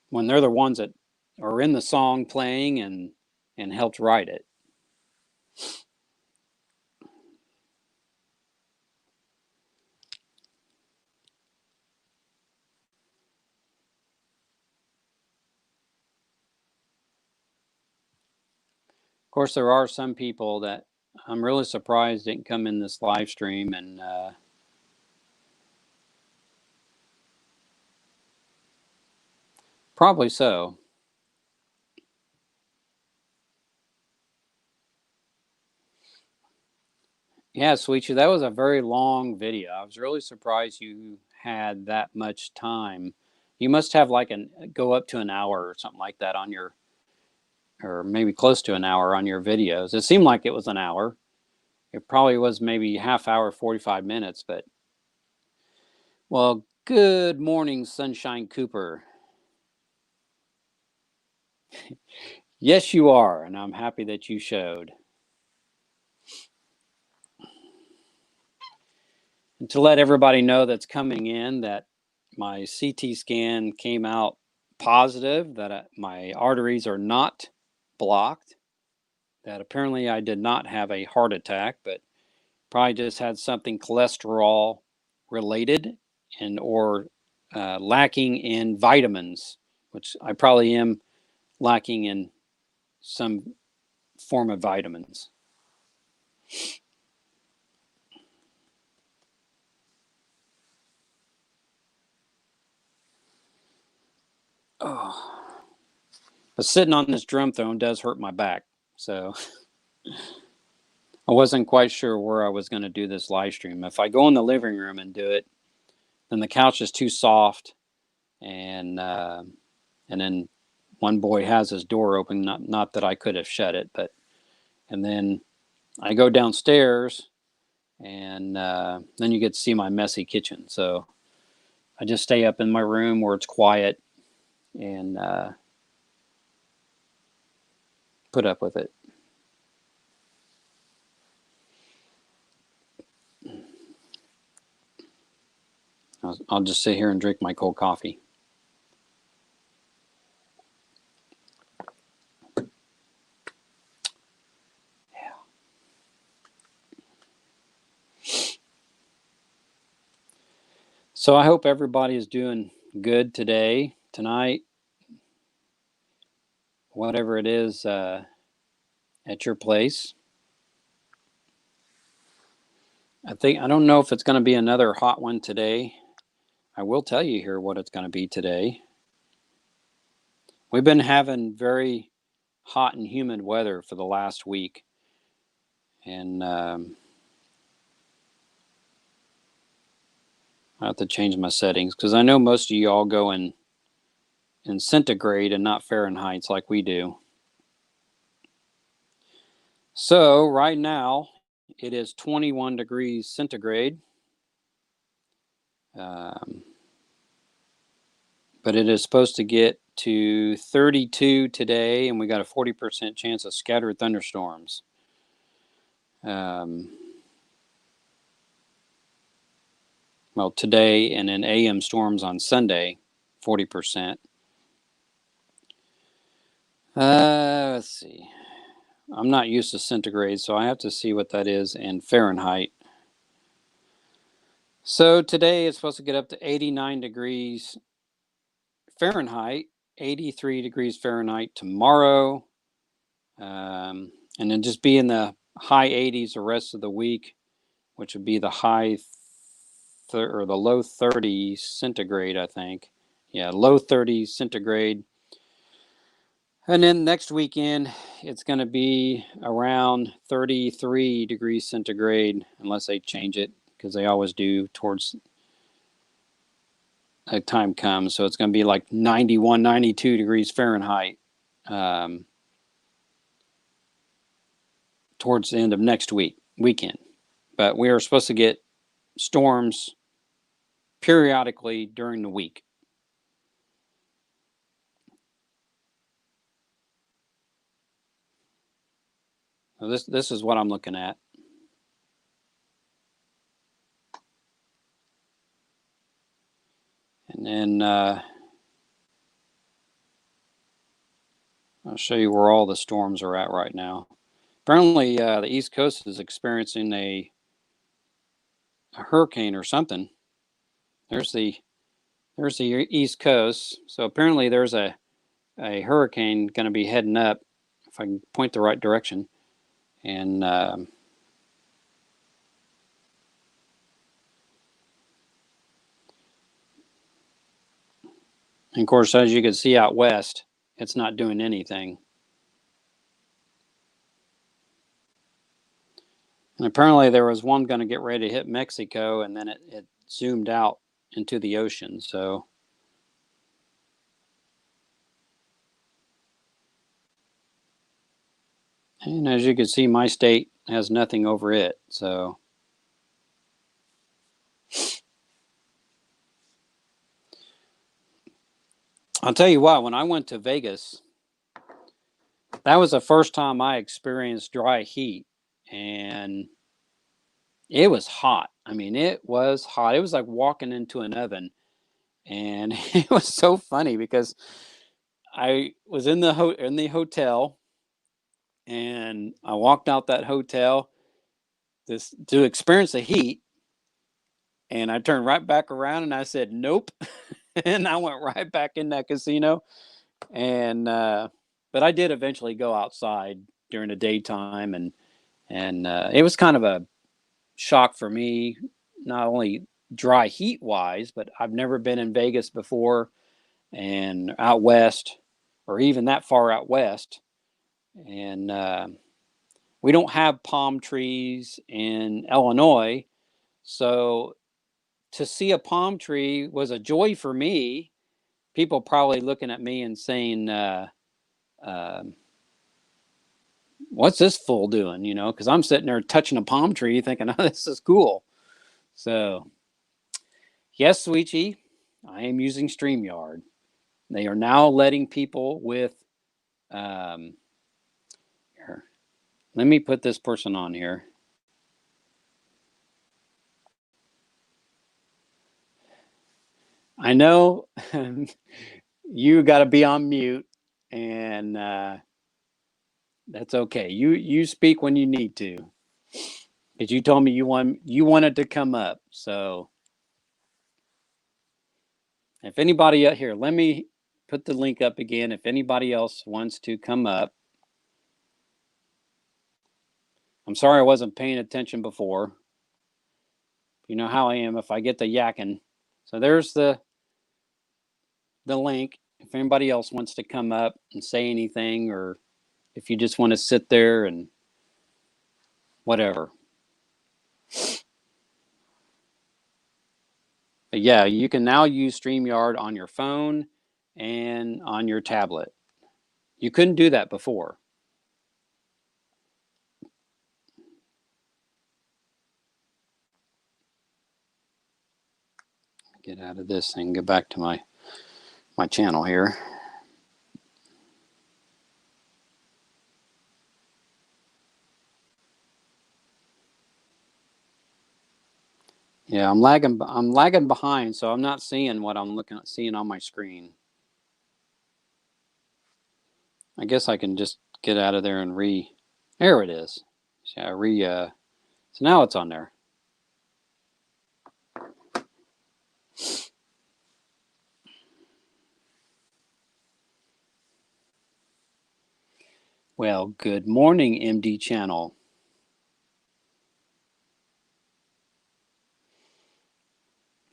when they're the ones that are in the song playing and helped write it. Of course, there are some people that I'm really surprised didn't come in this live stream and Probably so. Yeah, Sweetie, that was a very long video. I was really surprised you had that much time. You must have like go up to an hour or something like that on your, or maybe close to an hour on your videos. It seemed like it was an hour. It probably was maybe half hour, 45 minutes, but well, good morning, Sunshine Cooper. Yes, you are, and I'm happy that you showed. And to let everybody know that's coming in that my CT scan came out positive, that my arteries are not blocked, that apparently I did not have a heart attack, but probably just had something cholesterol related and or lacking in vitamins, which I probably am lacking in some form of vitamins. Oh, but sitting on this drum throne does hurt my back, so I wasn't quite sure where I was going to do this live stream. If I go in the living room and do it, then the couch is too soft, and then one boy has his door open. Not that I could have shut it, but and then I go downstairs, and then you get to see my messy kitchen. So I just stay up in my room where it's quiet and put up with it. I'll just sit here and drink my cold coffee. Yeah. So I hope everybody is doing good today, tonight, whatever it is at your place. I don't know if it's going to be another hot one today. I will tell you here what it's going to be today. We've been having very hot and humid weather for the last week. And I have to change my settings because I know most of you all go in centigrade and not Fahrenheit like we do. So right now it is 21 degrees centigrade. But it is supposed to get to 32 today, and we got a 40% chance of scattered thunderstorms. Well, today, and then AM storms on Sunday, 40%. Let's see. I'm not used to centigrade, so I have to see what that is in Fahrenheit. So today it's supposed to get up to 89 degrees Fahrenheit, 83 degrees Fahrenheit tomorrow, and then just be in the high 80s the rest of the week, which would be the or the low 30s centigrade, I think. Yeah, low 30s centigrade. And then next weekend, it's going to be around 33 degrees centigrade, unless they change it, because they always do towards a time comes. So it's going to be like 91, 92 degrees Fahrenheit towards the end of next weekend. But we are supposed to get storms periodically during the week. So this is what I'm looking at. And then I'll show you where all the storms are at right now. Apparently, the East Coast is experiencing a hurricane or something. There's the East Coast. So apparently there's a hurricane going to be heading up, if I can point the right direction. And And of course, as you can see out west, it's not doing anything. And apparently there was one going to get ready to hit Mexico, and then it zoomed out into the ocean. So, and as you can see, my state has nothing over it. So, I'll tell you what, when I went to Vegas, that was the first time I experienced dry heat, and it was hot. I mean, it was hot. It was like walking into an oven, and it was so funny because I was in the hotel, and I walked out that hotel to experience the heat, and I turned right back around and I said nope, and I went right back in that casino, and but I did eventually go outside during the daytime, and it was kind of a shock for me, not only dry heat wise, but I've never been in Vegas before and out west, or even that far out west, and we don't have palm trees in Illinois, so to see a palm tree was a joy for me. People probably looking at me and saying, uh, "What's this fool doing?" You know, because I'm sitting there touching a palm tree, thinking, "Oh, this is cool." So, yes, Sweetie, I am using StreamYard. They are now letting people with. Here, let me put this person on here. I know you got to be on mute, and that's okay. You speak when you need to, because you told me you wanted to come up. So if anybody out here, let me put the link up again. If anybody else wants to come up, I'm sorry I wasn't paying attention before. You know how I am if I get the yakking. So there's the link. If anybody else wants to come up and say anything, or if you just want to sit there and whatever. But yeah, you can now use StreamYard on your phone and on your tablet. You couldn't do that before. Get out of this and get back to my channel here. Yeah, I'm lagging behind, so I'm not seeing what I'm seeing on my screen. I guess I can just get out of there and there it is. Yeah, so now it's on there. Well, good morning, MD channel.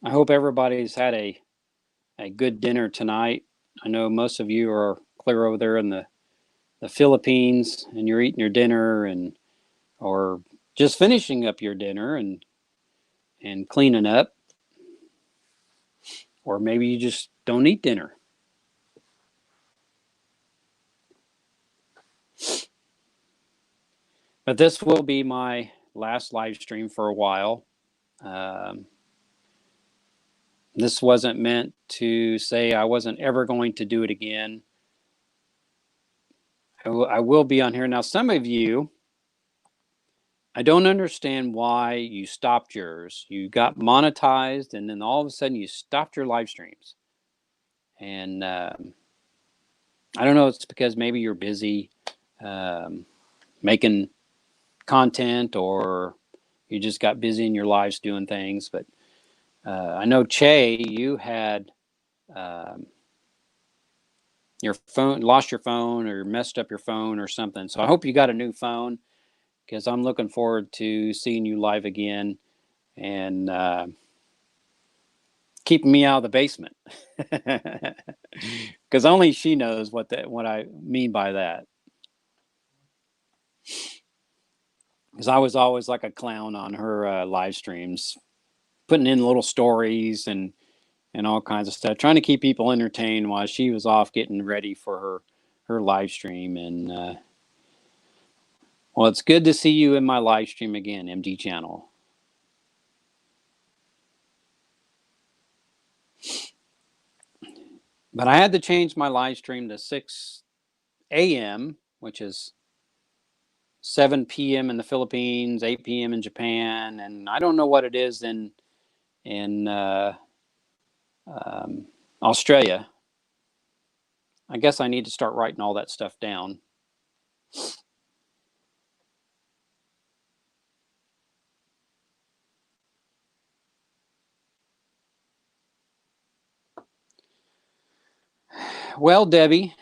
I hope everybody's had a good dinner tonight. I know most of you are clear over there in the Philippines, and you're eating your dinner, or just finishing up your dinner and cleaning up, or maybe you just don't eat dinner. But this will be my last live stream for a while. This wasn't meant to say I wasn't ever going to do it again. I will be on here now. Some of you, I don't understand why you stopped yours. You got monetized, and then all of a sudden you stopped your live streams. And I don't know. It's because maybe you're busy making content, or you just got busy in your lives doing things. But I know, Che, you had your phone, lost your phone, or messed up your phone or something. So I hope you got a new phone, because I'm looking forward to seeing you live again. And keeping me out of the basement. Because only she knows what I mean by that. Because I was always like a clown on her live streams, putting in little stories and all kinds of stuff, trying to keep people entertained while she was off getting ready for her live stream. And well, it's good to see you in my live stream again, MD Channel. But I had to change my live stream to 6 a.m., which is 7 p.m. in the Philippines, 8 p.m. in Japan, and I don't know what it is in Australia. I guess I need to start writing all that stuff down. Well, Debbie,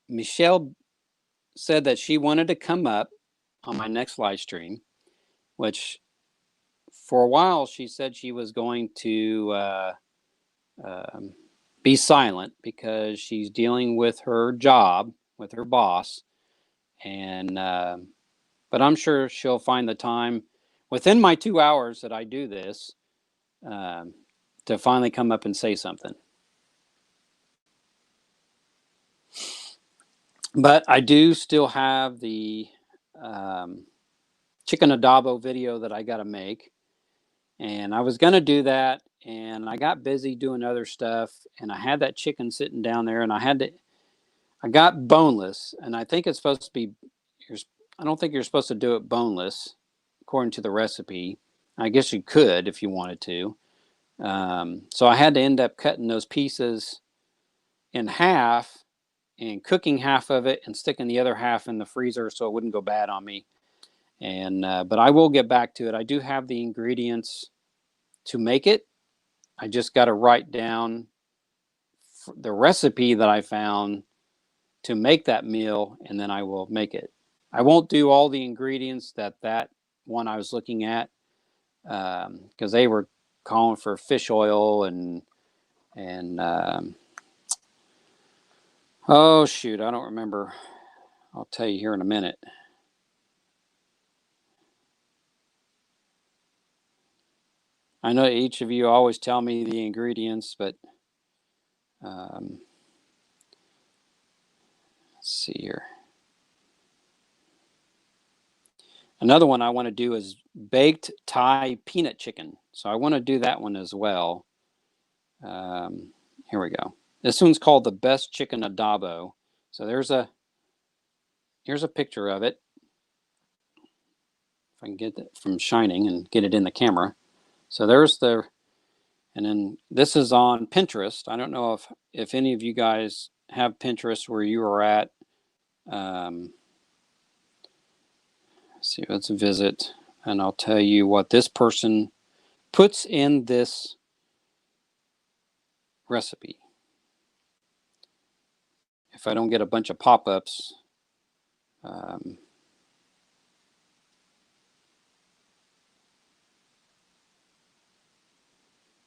Michelle said that she wanted to come up on my next live stream, which for a while she said she was going to be silent because she's dealing with her job, with her boss. And, but I'm sure she'll find the time within my 2 hours that I do this to finally come up and say something. But I do still have the chicken adobo video that I got to make. And I was going to do that. And I got busy doing other stuff. And I had that chicken sitting down there. And I got boneless. And I think it's supposed to be, I don't think you're supposed to do it boneless, according to the recipe. I guess you could if you wanted to. So I had to end up cutting those pieces in half and cooking half of it and sticking the other half in the freezer so it wouldn't go bad on me. And but I will get back to it. I do have the ingredients to make it. I just got to write down the recipe that I found to make that meal, and then I will make it. I won't do all the ingredients that one I was looking at because they were calling for fish oil and oh shoot, I don't remember. I'll tell you here in a minute. I know each of you always tell me the ingredients, but let's see here. Another one I want to do is baked Thai peanut chicken. So I want to do that one as well. Here we go. This one's called the best chicken adobo. So here's a picture of it. If I can get it from shining and get it in the camera. So there's and then this is on Pinterest. I don't know if any of you guys have Pinterest where you are at. Let's see, let's visit, and I'll tell you what this person puts in this recipe. If I don't get a bunch of pop-ups,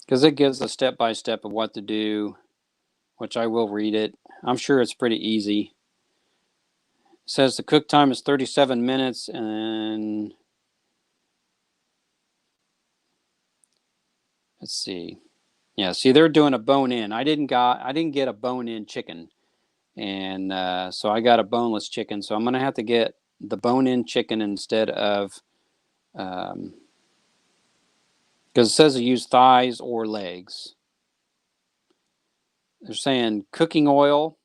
because it gives a step-by-step of what to do, which I will read it. I'm sure it's pretty easy. It says the cook time is 37 minutes, and let's see. Yeah, see, they're doing a bone-in. I didn't get a bone-in chicken, and so I got a boneless chicken. So I'm gonna have to get the bone-in chicken instead of, because it says to use thighs or legs. They're saying cooking oil,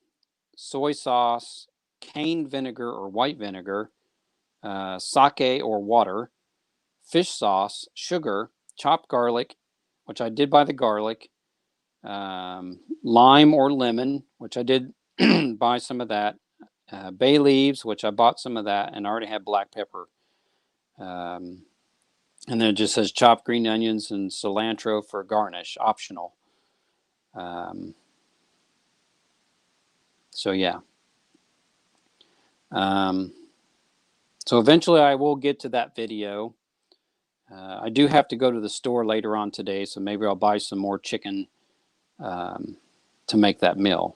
soy sauce, cane vinegar or white vinegar, sake or water, fish sauce, sugar, chopped garlic, which I did buy the garlic, lime or lemon, which I did buy some of that, bay leaves, which I bought some of that, and I already had black pepper. And then it just says chopped green onions and cilantro for garnish, optional. So yeah. So eventually I will get to that video. I do have to go to the store later on today, so maybe I'll buy some more chicken to make that meal.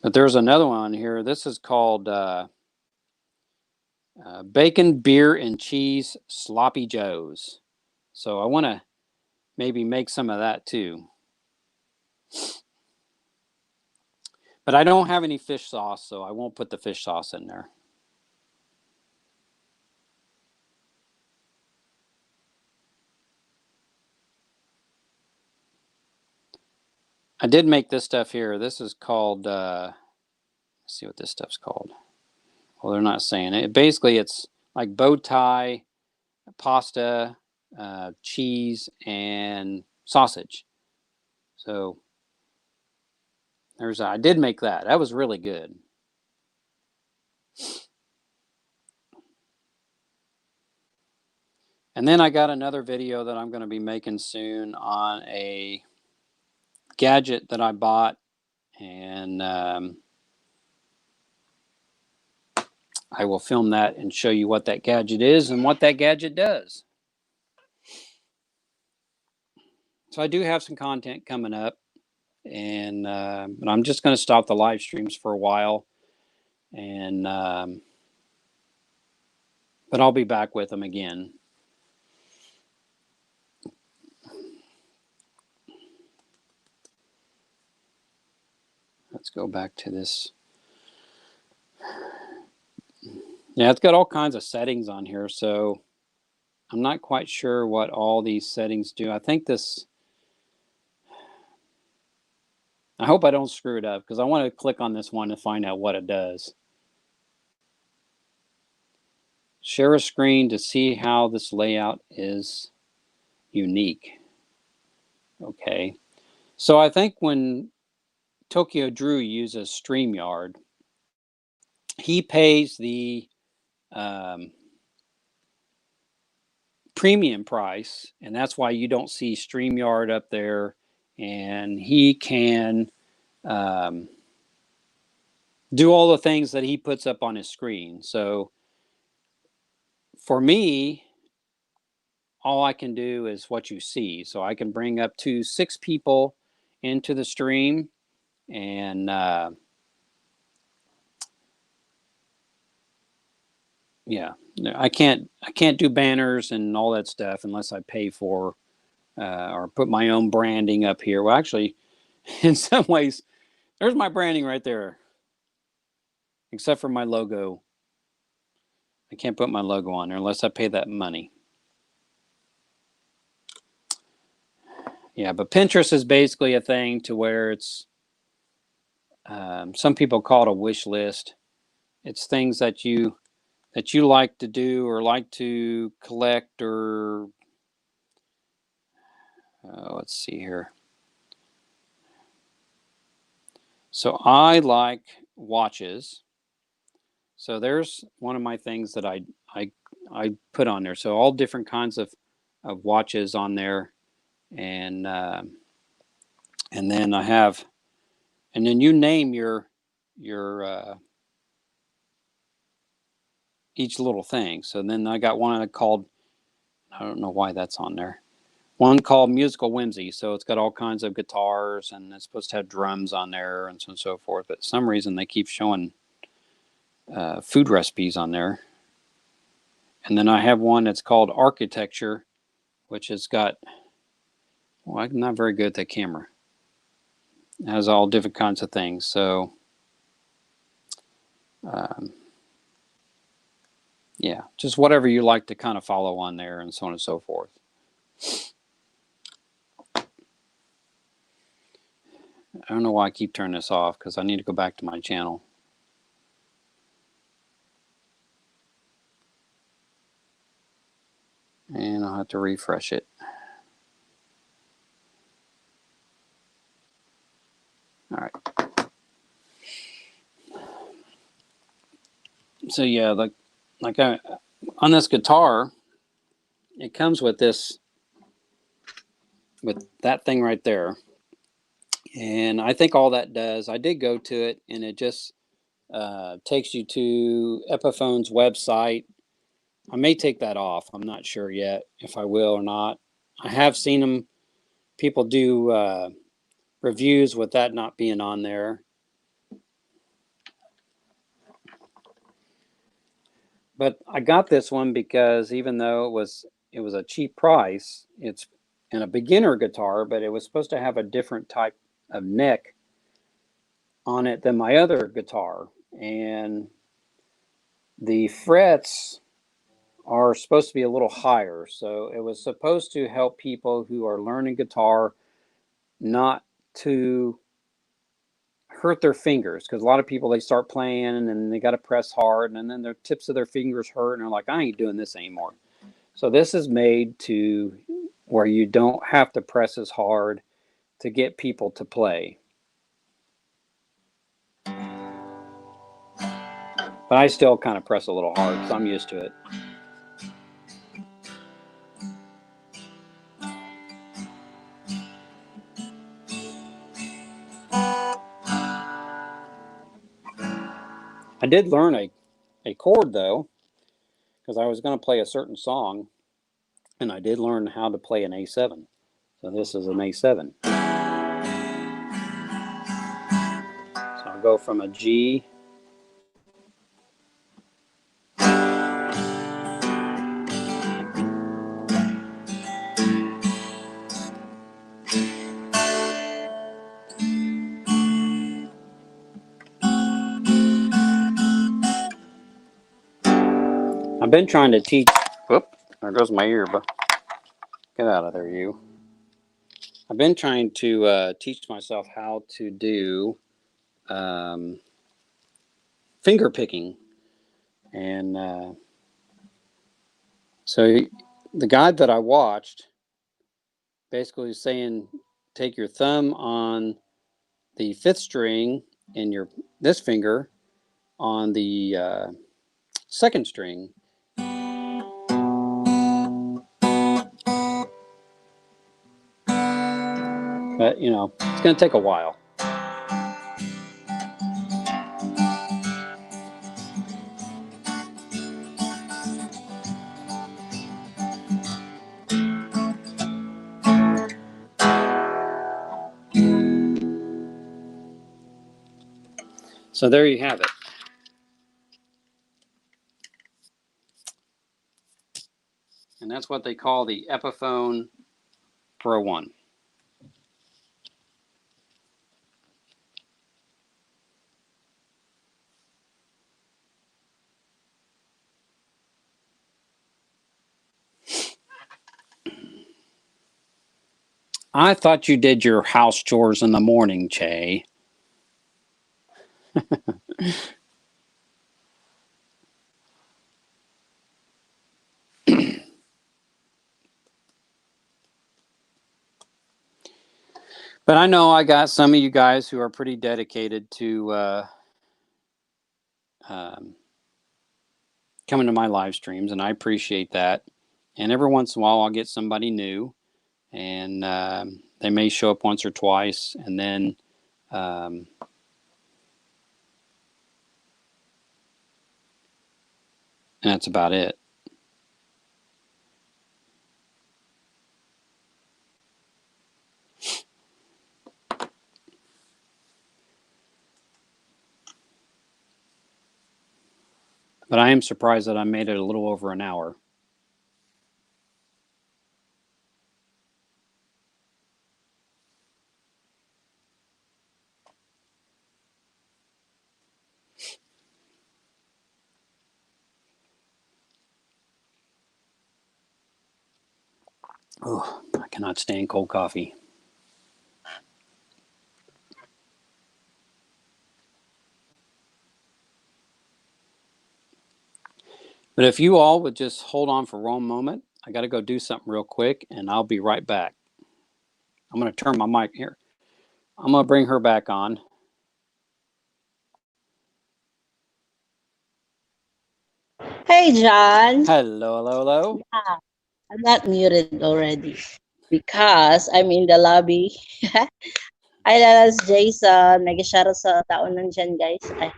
But there's another one here. This is called bacon, beer, and cheese sloppy joes. So I want to maybe make some of that too. But I don't have any fish sauce, so I won't put the fish sauce in there. I did make this stuff here. This is called, let's see what this stuff's called. Well, they're not saying it. Basically, it's like bow tie, pasta, cheese, and sausage. So I did make that. That was really good. And then I got another video that I'm going to be making soon on a gadget that I bought, and I will film that and show you what that gadget is and what that gadget does. So I do have some content coming up, and but I'm just going to stop the live streams for a while, and but I'll be back with them again. Let's go back to this. Yeah, it's got all kinds of settings on here, so I'm not quite sure what all these settings do. I think this, I hope I don't screw it up, because I want to click on this one to find out what it does. Share a screen to see how this layout is unique. Okay, so I think when Tokyo Drew uses StreamYard, he pays the premium price, and that's why you don't see StreamYard up there, and he can do all the things that he puts up on his screen. So for me, all I can do is what you see. So I can bring up to 6 people into the stream, and yeah, I can't do banners and all that stuff unless I pay for or put my own branding up here. Well, actually, in some ways, there's my branding right there, except for my logo. I can't put my logo on there unless I pay that money. Yeah, but Pinterest is basically a thing to where it's, some people call it a wish list. It's things that you like to do or like to collect, or let's see here. So I like watches. So there's one of my things that I put on there. So all different kinds of watches on there, and then I have, and then you name your each little thing. So then I got one called, I don't know why that's on there. One called Musical Whimsy. So it's got all kinds of guitars, and it's supposed to have drums on there and so on and so forth. But for some reason they keep showing food recipes on there. And then I have one that's called Architecture, which has got, well, I'm not very good at the camera. It has all different kinds of things. So yeah, just whatever you like to kind of follow on there, and so on and so forth. I don't know why I keep turning this off, because I need to go back to my channel. And I'll have to refresh it. All right. So yeah, like on this guitar, it comes with this, with that thing right there. And I think all that does, I did go to it, and it just takes you to Epiphone's website, I may take that off. I'm not sure yet if I will or not. I have seen them, people do reviews with that not being on there. But I got this one because even though it was a cheap price, it's in a beginner guitar, but it was supposed to have a different type of neck on it than my other guitar. And the frets are supposed to be a little higher. So it was supposed to help people who are learning guitar not to hurt their fingers, because a lot of people, they start playing and they got to press hard and then their tips of their fingers hurt and they're like, I ain't doing this anymore. So this is made to where you don't have to press as hard to get people to play. But I still kind of press a little hard because I'm used to it. I did learn a chord though, because I was going to play a certain song, and I did learn how to play an A7. So this is an A7. So I'll go from a G. I've been trying to teach. Whoop, there goes my ear, but get out of there, you. I've been trying to teach myself how to do finger picking. And so the guide that I watched basically was saying, take your thumb on the fifth string and this finger on the second string. But, you know, it's going to take a while. So there you have it. And that's what they call the Epiphone Pro 1. I thought you did your house chores in the morning, Che. But I know I got some of you guys who are pretty dedicated to coming to my live streams, and I appreciate that. And every once in a while, I'll get somebody new, and they may show up once or twice, and then and that's about it. But I am surprised that I made it a little over an hour. Oh, I cannot stand cold coffee. But if you all would just hold on for one moment, I got to go do something real quick, and I'll be right back. I'm going to turn my mic here. I'm going to bring her back on. Hey, John. Hello, hello, hello. Yeah, I'm not muted already because I'm in the lobby. Ay, lalas Jason. Nag-shoutout sa taon nandyan, guys. Ay.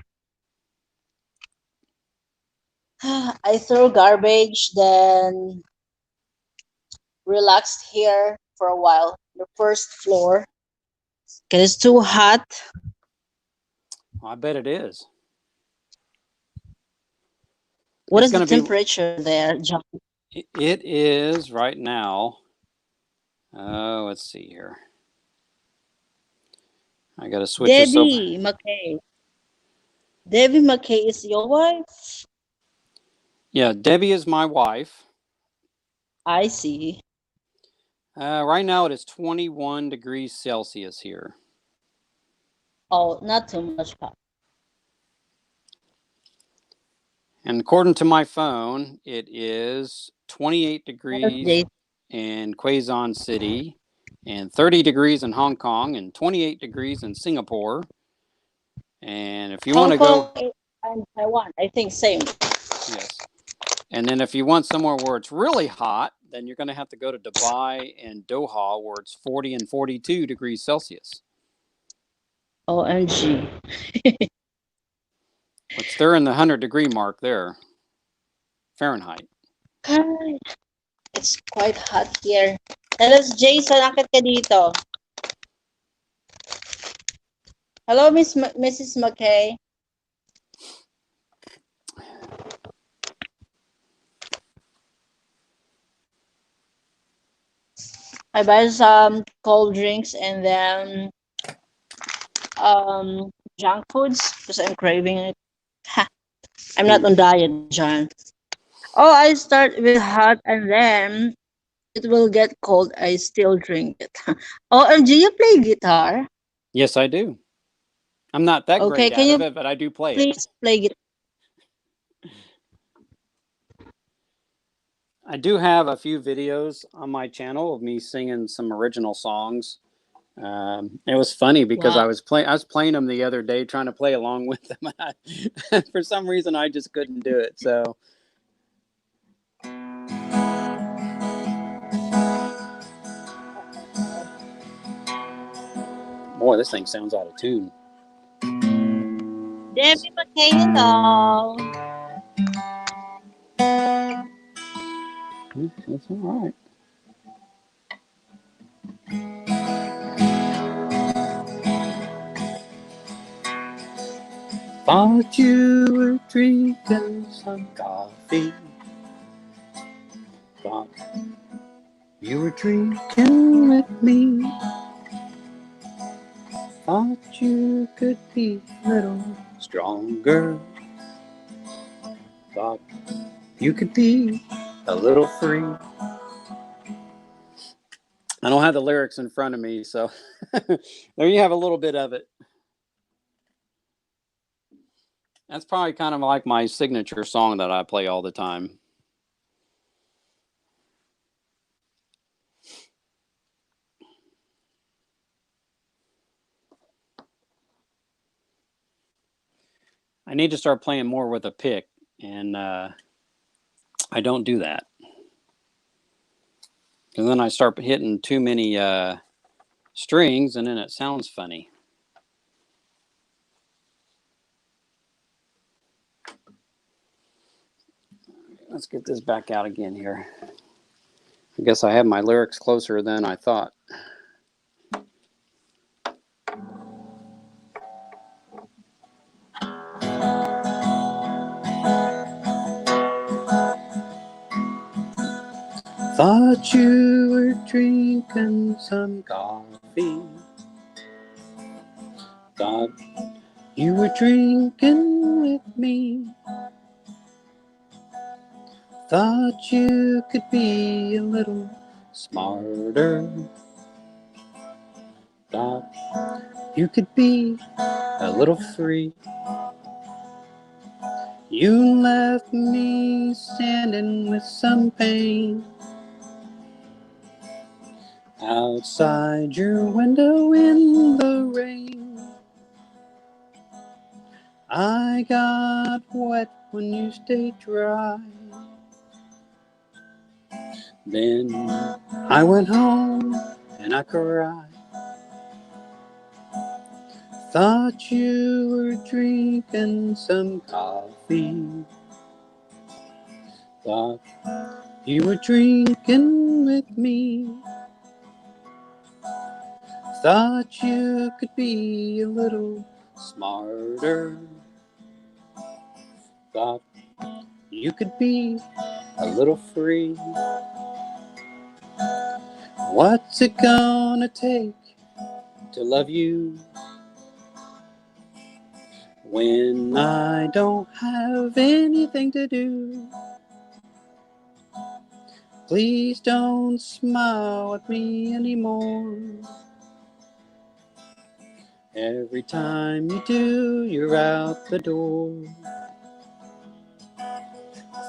I threw garbage, then relaxed here for a while. The first floor, because it's too hot. I bet it is. What It's is the going to be, temperature there, John? it is right now. Let's see here. I got to switch this over. Debbie McKay. Debbie McKay is your wife? Yeah, Debbie is my wife. I see. Right now it is 21 degrees Celsius here. Oh, not too much hot. And according to my phone, it is 28 Yes, degrees Jason. in Quezon City, and 30 degrees in Hong Kong, and 28 degrees in Singapore. And if you want Hong to go, Kong and Taiwan, I think same. yes. And then if you want somewhere where it's really hot, then you're going to have to go to Dubai and Doha, where it's 40 and 42 degrees Celsius. OMG. Which they're in the 100-degree mark there, Fahrenheit. Hi. It's quite hot here. Hello, Jason. Akit ka dito. Hello, Mrs. McKay. I buy some cold drinks and then junk foods because I'm craving it. Ha, I'm not on diet, John. Oh, I start with hot and then it will get cold. I still drink it. OMG, you play guitar? Yes, I do. I'm not that Okay, great can at you it, but I do play it. please play guitar? I do have a few videos on my channel of me singing some original songs. It was funny because Wow. I was playing them the other day, trying to play along with them. For some reason, I just couldn't do it. So, boy, this thing sounds out of tune. Debbie McKay, hello. That's all right. Thought you were drinking some coffee. Thought you were drinking with me. Thought you could be a little stronger. Thought you could be a little free. I don't have the lyrics in front of me, so there you have a little bit of it. That's probably kind of like my signature song that I play all the time. I need to start playing more with a pick, and I don't do that. And then I start hitting too many strings, and then it sounds funny. Let's get this back out again here. I guess I have my lyrics closer than I thought. Thought you were drinking some coffee. Thought you were drinking with me. Thought you could be a little smarter. Thought you could be a little free. You left me standing with some pain outside your window in the rain. I got wet when you stayed dry. Then I went home and I cried. Thought you were drinking some coffee. Thought you were drinking with me. Thought you could be a little smarter. Thought you could be a little free. What's it gonna take to love you when I don't have anything to do? Please don't smile at me anymore. Every time you do, you're out the door.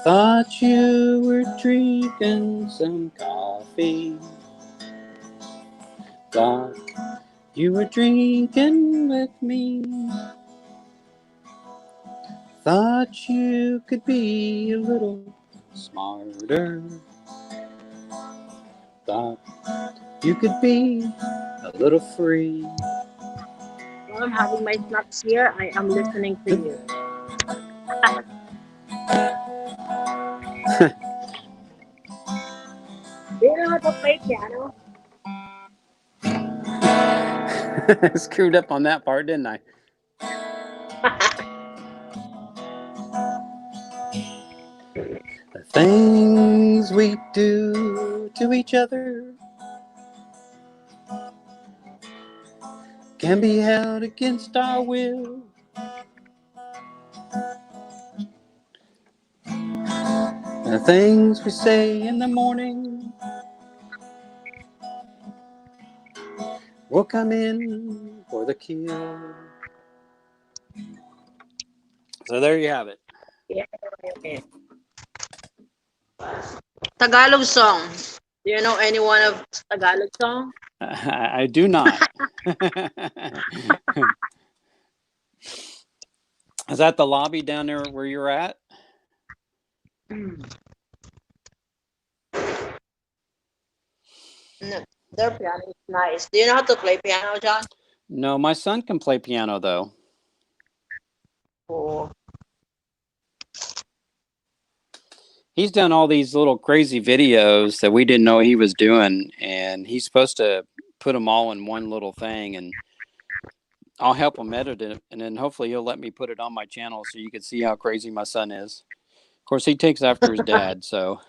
Thought you were drinking some coffee. Thought you were drinking with me. Thought you could be a little smarter. Thought you could be a little free. While I'm having my snacks here, I am listening to you. Do you know how to play piano? Screwed up on that part, didn't I? The things we do to each other can be held against our will. The things we say in the morning will come in for the kill. So there you have it. Yeah. Tagalog song. Do you know any one of Tagalog song? I do not. Is that the lobby down there where you're at? No, their piano is nice. Do you know how to play piano, John? No, my son can play piano though. Oh, He's done all these little crazy videos that we didn't know he was doing, and he's supposed to put them all in one little thing, and I'll help him edit it, and then hopefully he'll let me put it on my channel so you can see how crazy my son is. Of course, he takes after his dad, so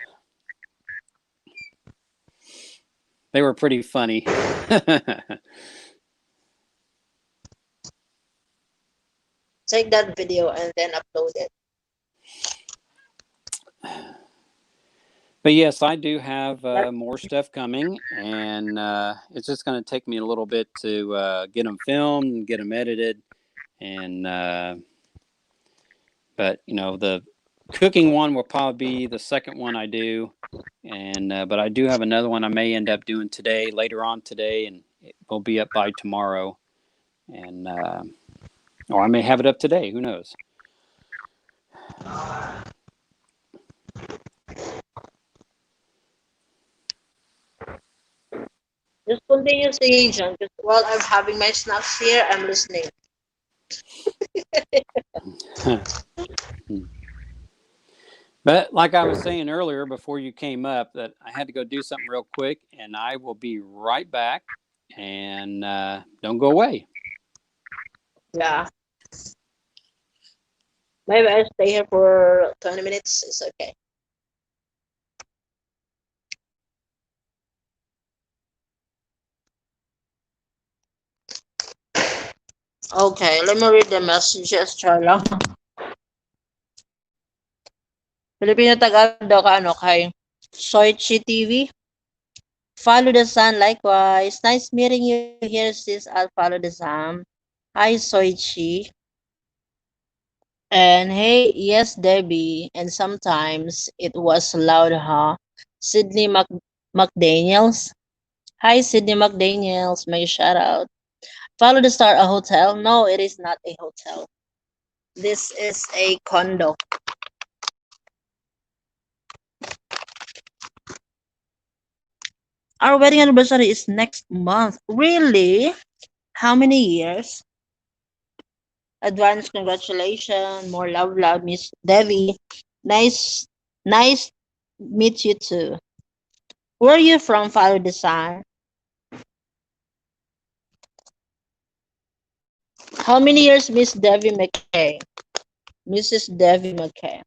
they were pretty funny. take that video and then upload it. But yes, I do have more stuff coming, and it's just going to take me a little bit to get them filmed and get them edited. And but you know, the cooking one will probably be the second one I do, and but I do have another one I may end up doing today, later on today, and it will be up by tomorrow, and or I may have it up today. Who knows? Just continue singing, John. Because while I'm having my snacks here, I'm listening. But like I was saying earlier before you came up, that I had to go do something real quick, and I will be right back. And don't go away. Yeah. Maybe I stay here for 20 minutes. It's okay. Okay, let me read the messages, Charla. Filipino Tagalog daw ka ano kay Soichi TV. Follow the sun likewise. Nice meeting you here, sis. I'll follow the sun. Hi, Soichi. And hey, yes, Debbie. And sometimes it was loud, huh? Sydney McDaniels. Hi, Sydney McDaniels. My shout out. Follow the star, a hotel? No, it is not a hotel. This is a condo. Our wedding anniversary is next month. Really? How many years? Advance congratulations. More love, Miss Devi. Nice, nice Meet you too. Where are you from, Father Design? How many years, Miss Devi McKay? Mrs. Devi McKay.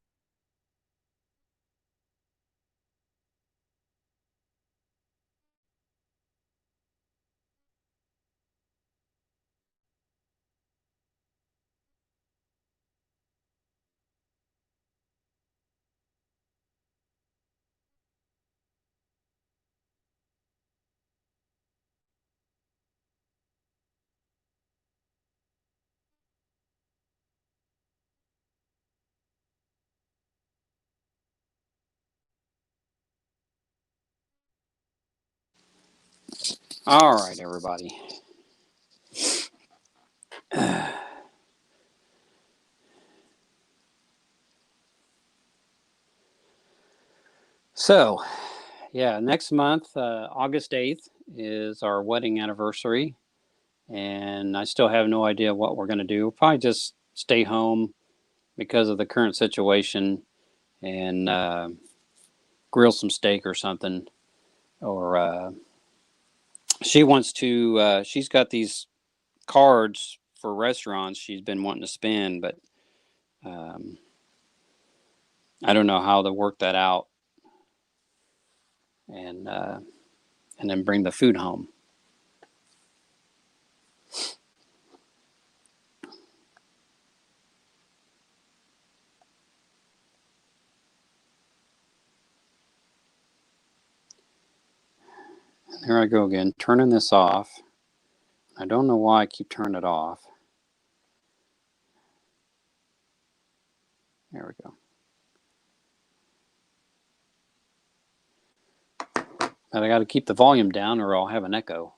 All right, everybody. So, yeah, next month, August 8th, is our wedding anniversary. And I still have no idea what we're going to do. We'll probably just stay home because of the current situation and grill some steak or something. Or she wants to, she's got these cards for restaurants she's been wanting to spend, but um, I don't know how to work that out and uh, and then bring the food home. Here I go again, turning this off. I don't know why I keep turning it off. There we go. But I got to keep the volume down or I'll have an echo.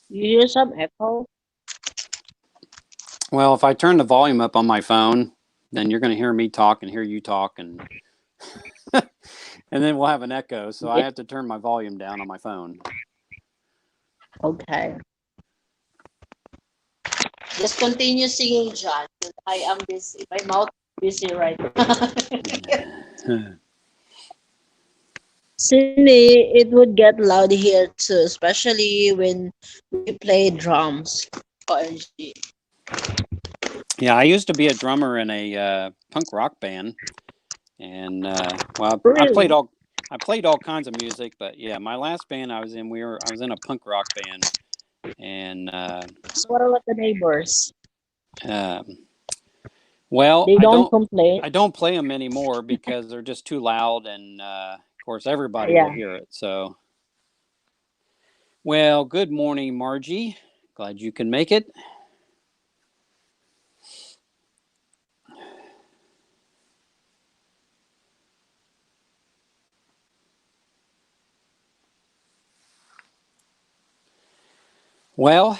You hear some echo? Well, if I turn the volume up on my phone, then you're going to hear me talk and hear you talk, and and then we'll have an echo. So I Yeah. have to turn my volume down on my phone. Okay. Just continue singing, John. I am busy. My mouth is busy right now. Cindy, it would get loud here too, especially when we play drums. OMG. Yeah, I used to be a drummer in a punk rock band, and well, Really? I played all kinds of music, but yeah, my last band I was in, I was in a punk rock band, and So what about the neighbors? um, well, They don't complain. I don't play them anymore because they're just too loud, and of course everybody will Yeah. hear it. So, well, good morning, Margie. Glad you can make it. Well,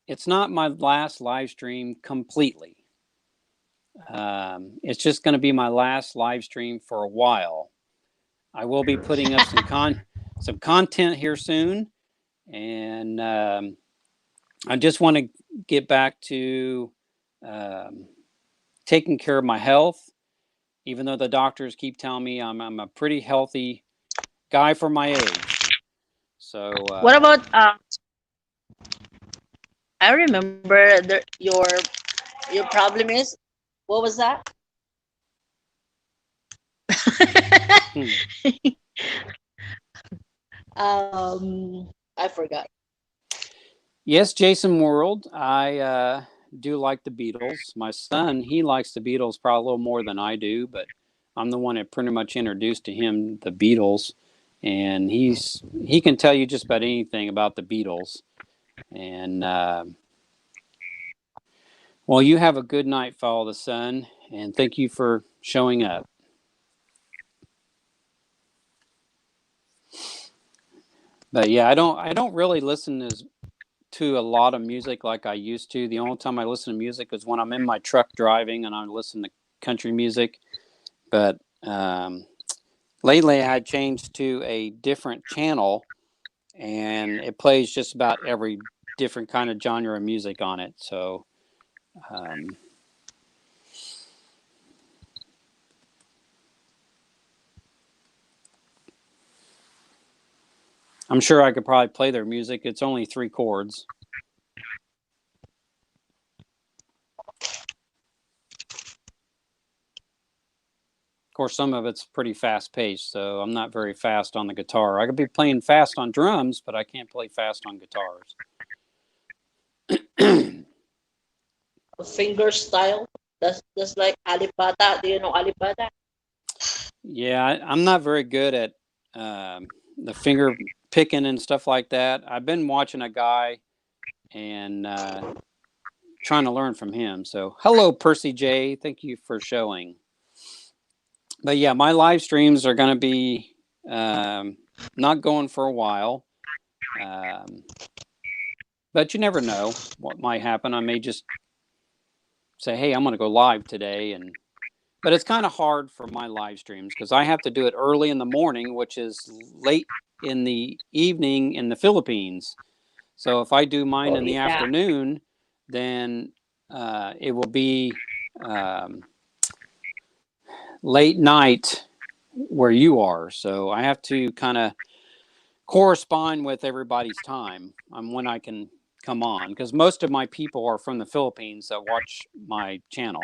it's not my last live stream completely. It's just going to be my last live stream for a while. I will be putting up some content here soon, and I just want to get back to um, taking care of my health. Even though the doctors keep telling me I'm a pretty healthy guy for my age. So What about I remember your problem is what was that? hmm. I forgot. Yes, Jason World. I do like the Beatles. My son, he likes the Beatles probably a little more than I do, but I'm the one that pretty much introduced to him the Beatles, and he can tell you just about anything about the Beatles. And well, you have a good night, follow the sun, and thank you for showing up. But yeah, I don't really listen to a lot of music like I used to. The only time I listen to music is when I'm in my truck driving and I listen to country music. But lately, I had changed to a different channel, and it plays just about every different kind of genre of music on it. So, um, I'm sure I could probably play their music. It's only 3 chords. Of course, some of it's pretty fast paced, so I'm not very fast on the guitar. I could be playing fast on drums, but I can't play fast on guitars. Finger style. That's like alipata. Do you know alipata? Yeah, I'm not very good at the finger picking and stuff like that. I've been watching a guy and trying to learn from him. So, hello, Percy J. Thank you for showing. But yeah, my live streams are going to be not going for a while. But you never know what might happen. I may just say, hey, I'm going to go live today. But it's kind of hard for my live streams because I have to do it early in the morning, which is late in the evening in the Philippines. So if I do mine in the afternoon, then it will be late night where you are. So I have to kind of correspond with everybody's time on when I can come on, because most of my people are from the Philippines that watch my channel.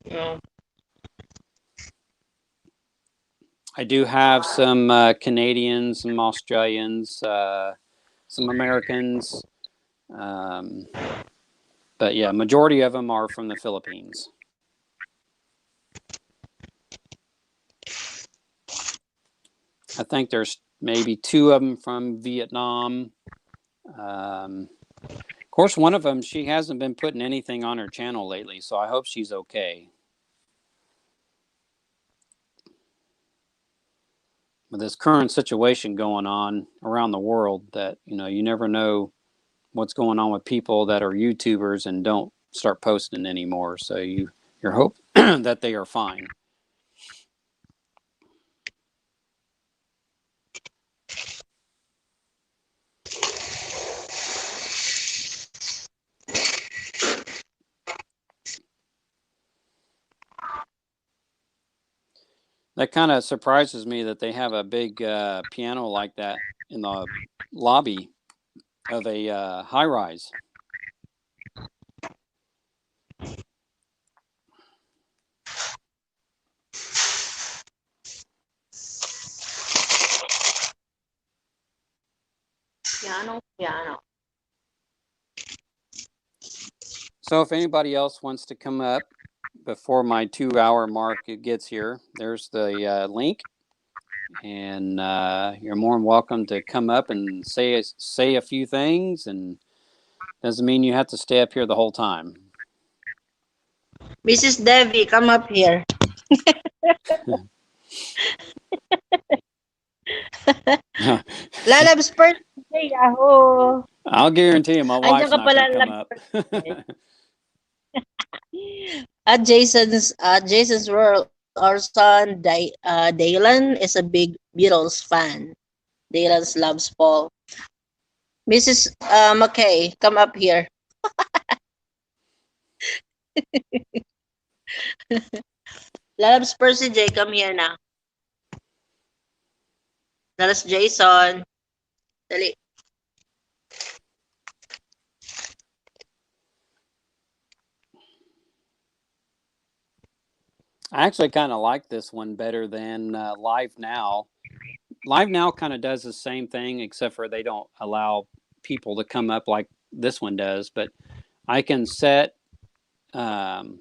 Yeah. I do have some Canadians, some Australians, some Americans, but yeah, majority of them are from the Philippines. I think there's maybe 2 of them from Vietnam. Of course, one of them, she hasn't been putting anything on her channel lately, so I hope she's okay. With this current situation going on around the world, that you never know what's going on with people that are YouTubers and don't start posting anymore. So you're hope that they are fine. That kind of surprises me that they have a big piano like that in the lobby of a high rise. Piano. So if anybody else wants to come up before my 2-hour mark it gets here, there's the link, and you're more than welcome to come up and say a few things, and doesn't mean you have to stay up here the whole time. Mrs. Devi, come up here. Lalabs first. Yahoo! I'll guarantee you my wife's Andiyan ka not pala, going to come up. At Jason's world, our son Daylan is a big Beatles fan. Daylan loves Paul. Mrs. McKay, come up here. Lalabs Percy J, come here na. Lalabs Jason. Dali. I actually kind of like this one better than Live Now. Live Now kind of does the same thing, except for they don't allow people to come up like this one does. But I can set when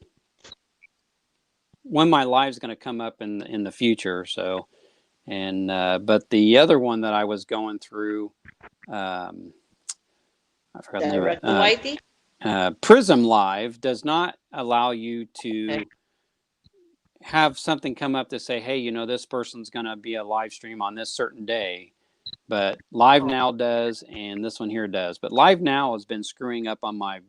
my live's going to come up in the future. So, and but the other one that I was going through, I forgot the name of it. Prism Live does not allow you to have something come up to say, hey, this person's going to be a live stream on this certain day. But Live Now does, and this one here does. But Live Now has been screwing up on my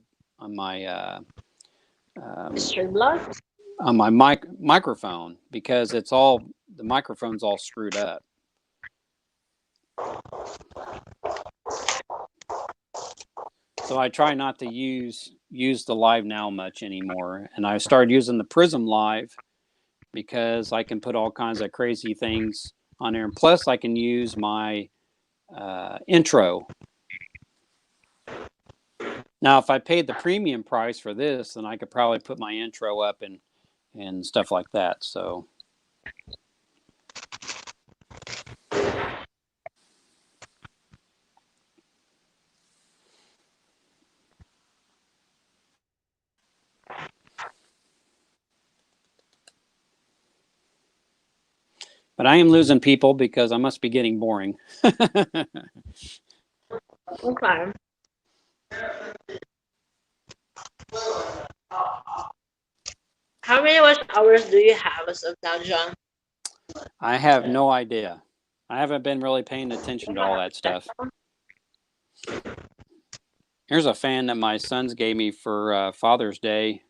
microphone, because the microphone's all screwed up. So I try not to use the Live Now much anymore, and I started using the Prism Live because I can put all kinds of crazy things on there. And plus, I can use my intro. Now, if I paid the premium price for this, then I could probably put my intro up and stuff like that. So. But I am losing people because I must be getting boring. Okay. How many watch hours do you have as of now, John? I have no idea. I haven't been really paying attention to all that stuff. Here's a fan that my sons gave me for Father's Day.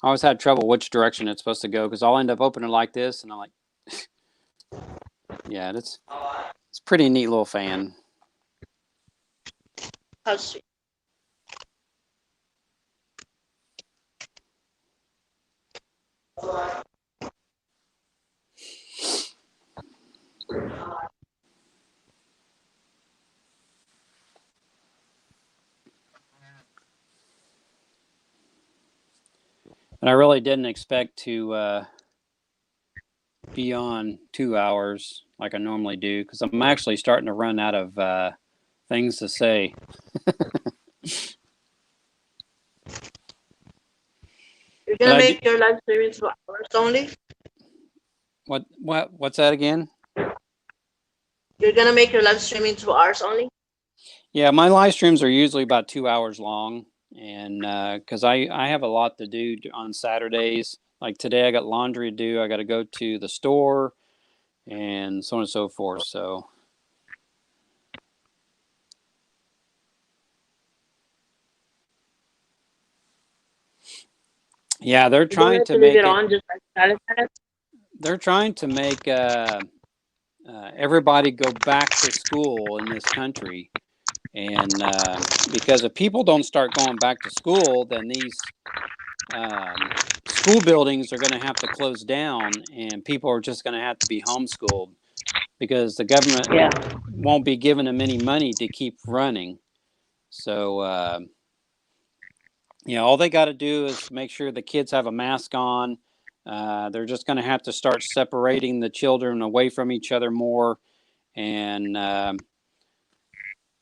I always had trouble which direction it's supposed to go because I'll end up opening it like this, and I'm like, yeah, it's a pretty neat little fan. How sweet. And I really didn't expect to be on 2 hours like I normally do because I'm actually starting to run out of things to say. You're gonna make your live streaming 2 hours only? What's that again? You're gonna make your live streaming 2 hours only? Yeah, my live streams are usually about 2 hours long, and because I have a lot to do on Saturdays. Like today, I got laundry to do. I got to go to the store, and so on and so forth. So. Yeah, they're trying to leave make it on just like that. They're trying to make everybody go back to school in this country, and because if people don't start going back to school, then these school buildings are going to have to close down, and people are just going to have to be homeschooled because the government won't be giving them any money to keep running. So, all they got to do is make sure the kids have a mask on. They're just going to have to start separating the children away from each other more, and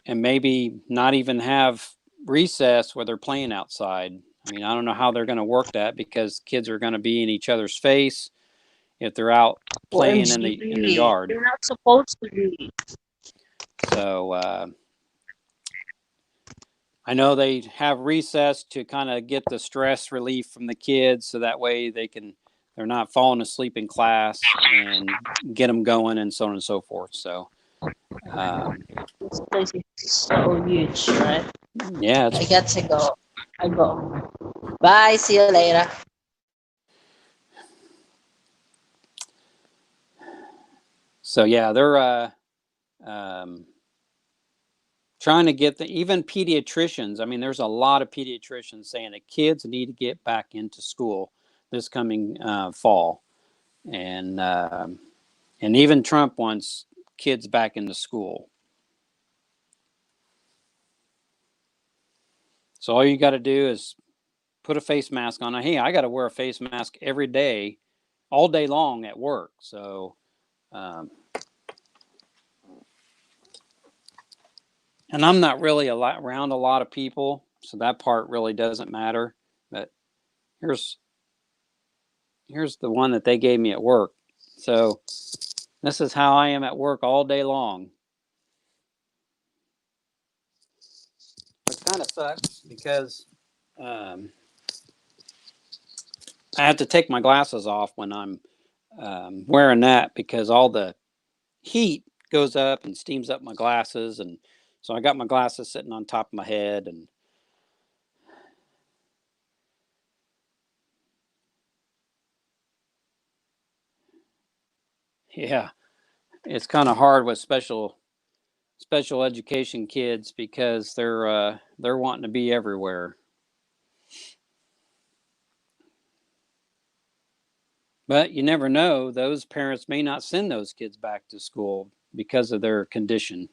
maybe not even have recess where they're playing outside. I mean, I don't know how they're going to work that because kids are going to be in each other's face if they're out playing in the yard. You're not supposed to be. So I know they have recess to kind of get the stress relief from the kids, so that way they're not falling asleep in class and get them going and so on and so forth. So this place is so huge, right? Yeah, I got to go. I go. Bye. See you later. So yeah, they're trying to get even pediatricians. I mean, there's a lot of pediatricians saying that kids need to get back into school this coming fall, and even Trump wants kids back into school. So all you got to do is put a face mask on. Hey, I got to wear a face mask every day, all day long at work. So, and I'm not really around a lot of people, so that part really doesn't matter. But here's the one that they gave me at work. So this is how I am at work all day long. Which kind of sucks because I have to take my glasses off when I'm wearing that because all the heat goes up and steams up my glasses. And so I got my glasses sitting on top of my head. And yeah, it's kind of hard with special education kids because they're wanting to be everywhere. But you never know. Those parents may not send those kids back to school because of their condition.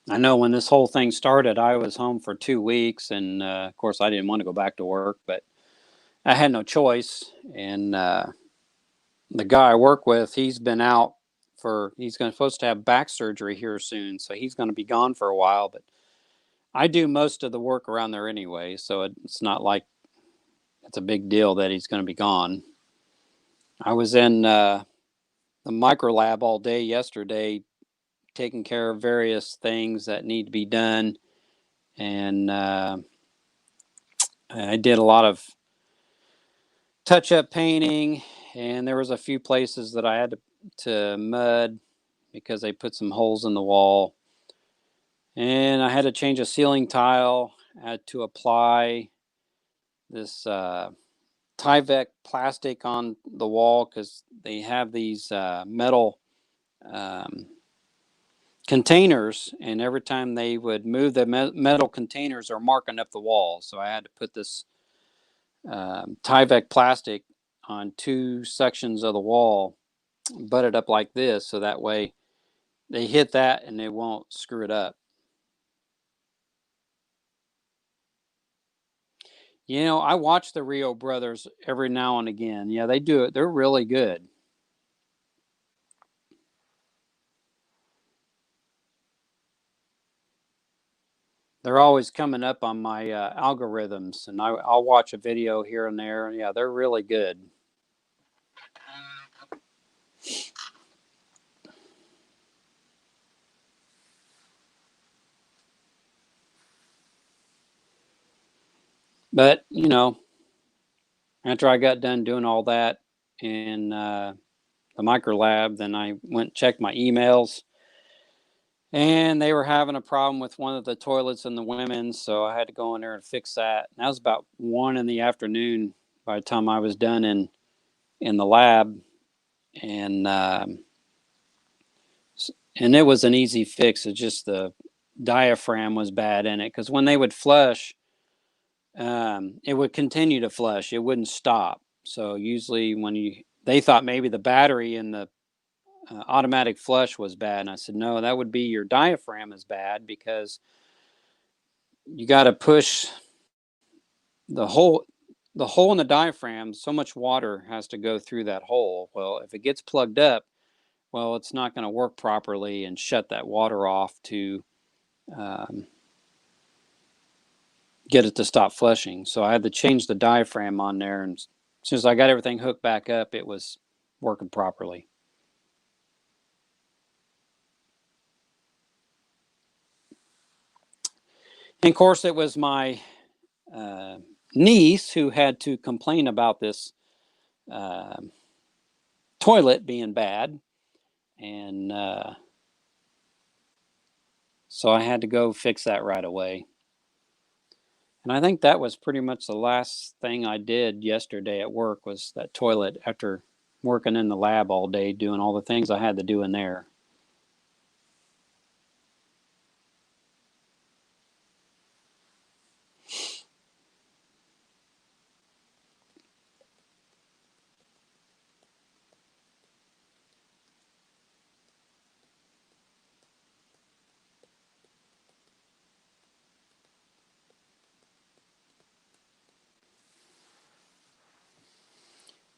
I know when this whole thing started, I was home for 2 weeks, and of course, I didn't want to go back to work, but I had no choice. And the guy I work with, he's been out he's supposed to have back surgery here soon, so he's going to be gone for a while. But I do most of the work around there anyway, so it's not like it's a big deal that he's going to be gone. I was in the micro lab all day yesterday, taking care of various things that need to be done, and I did a lot of touch-up painting, and there was a few places that I had to mud because they put some holes in the wall, and I had to change a ceiling tile. I had to apply this Tyvek plastic on the wall because they have these metal um, containers, and every time they would move the metal containers are marking up the wall. So I had to put this Tyvek plastic on two sections of the wall, butted up like this, so that way they hit that and they won't screw it up. You know, I watch the Rio brothers every now and again. Yeah, they do it. They're really good. They're always coming up on my algorithms, and I'll watch a video here and there. Yeah, they're really good. But, you know, after I got done doing all that in the micro lab, then I went and checked my emails, and they were having a problem with one of the toilets in the women's, so I had to go in there and fix that. And that was about 1 in the afternoon by the time I was done in the lab, and and it was an easy fix. It's just the diaphragm was bad in it because when they would flush, it would continue to flush. It wouldn't stop. So usually when they thought maybe the battery in the automatic flush was bad, and I said no, that would be your diaphragm is bad because you got to push the hole. The hole in the diaphragm, so much water has to go through that hole. Well, if it gets plugged up, well, it's not going to work properly and shut that water off to um, get it to stop flushing. So I had to change the diaphragm on there, and as soon as I got everything hooked back up, it was working properly. And of course, it was my uh, niece who had to complain about this uh, toilet being bad, and so I had to go fix that right away. And I think that was pretty much the last thing I did yesterday at work was that toilet after working in the lab all day doing all the things I had to do in there.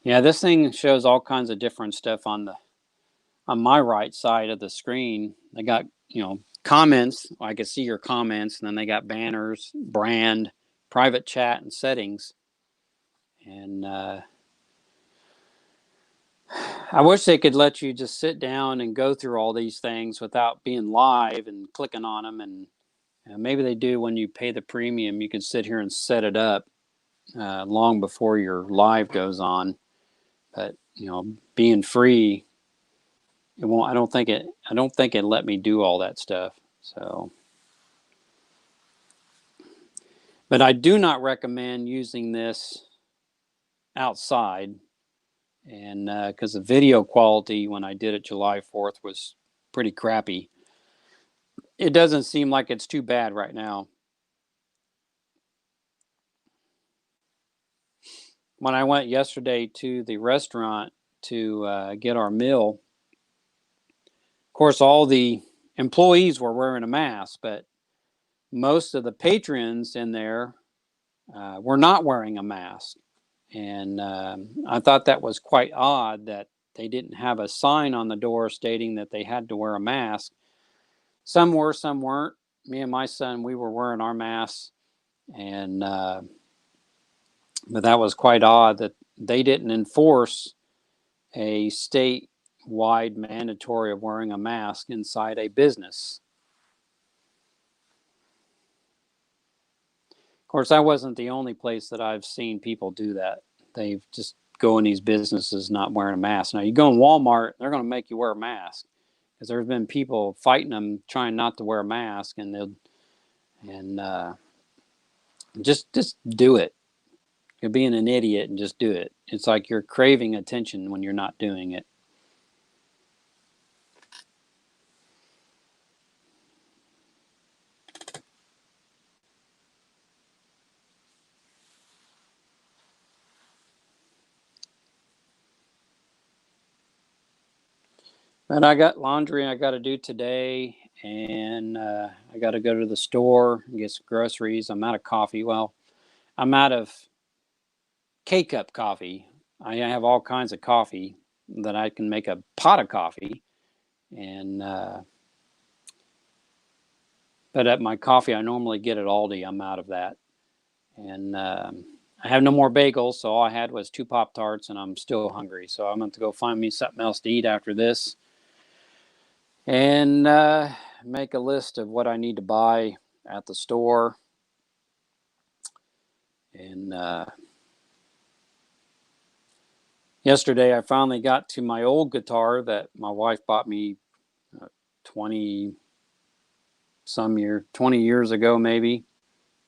Yeah, this thing shows all kinds of different stuff on my right side of the screen. They got, comments. I can see your comments, and then they got banners, brand, private chat, and settings. And I wish they could let you just sit down and go through all these things without being live and clicking on them. And maybe they do when you pay the premium. You can sit here and set it up long before your live goes on. But being free, it won't. I don't think it let me do all that stuff. So, but I do not recommend using this outside and because the video quality when I did it July 4th was pretty crappy. It doesn't seem like it's too bad right now. When I went yesterday to the restaurant to get our meal, of course, all the employees were wearing a mask, but most of the patrons in there were not wearing a mask. And I thought that was quite odd that they didn't have a sign on the door stating that they had to wear a mask. Some were, some weren't. Me and my son, we were wearing our masks, and but that was quite odd that they didn't enforce a statewide mandatory of wearing a mask inside a business. Of course, that wasn't the only place that I've seen people do that. They just go in these businesses not wearing a mask. Now, you go in Walmart, they're going to make you wear a mask because there's been people fighting them trying not to wear a mask, and they'll just do it. You're being an idiot and just do it. It's like you're craving attention when you're not doing it. But I got laundry I got to do today, and I got to go to the store and get some groceries. I'm out of coffee. Well, I'm out of K-cup coffee. I have all kinds of coffee that I can make a pot of coffee, and but at my coffee I normally get at Aldi. I'm out of that, and I have no more bagels, so all I had was 2 Pop-Tarts, and I'm still hungry. So I'm going to go find me something else to eat after this, and make a list of what I need to buy at the store. And yesterday I finally got to my old guitar that my wife bought me 20 years ago maybe,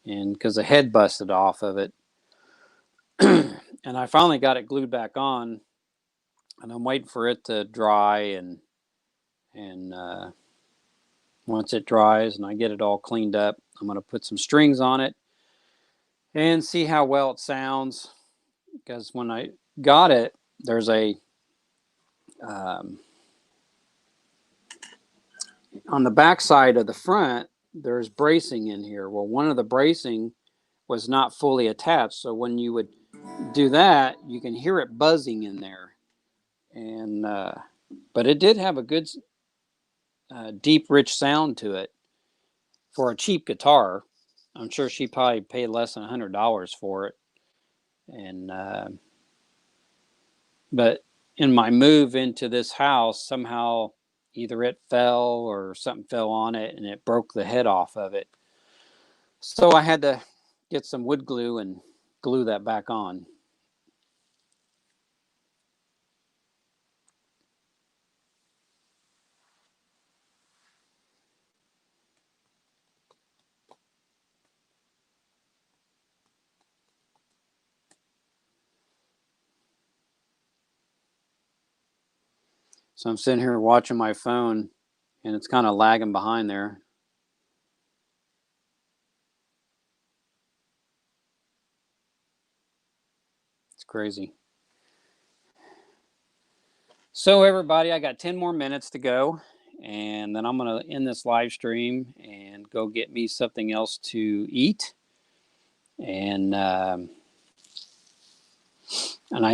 and because the head busted off of it. And I finally got it glued back on, and I'm waiting for it to dry, and once it dries and I get it all cleaned up, I'm going to put some strings on it and see how well it sounds. Because when I got it, there's a on the back side of the front, there's bracing in here. Well, one of the bracing was not fully attached, so when you would do that, you can hear it buzzing in there. And but it did have a good deep, rich sound to it for a cheap guitar. I'm sure she probably paid less than $100 for it. And but in my move into this house, somehow either it fell or something fell on it and it broke the head off of it. So I had to get some wood glue and glue that back on. So I'm sitting here watching my phone, and it's kind of lagging behind there. It's crazy. So everybody, I got 10 more minutes to go, and then I'm going to end this live stream and go get me something else to eat. And I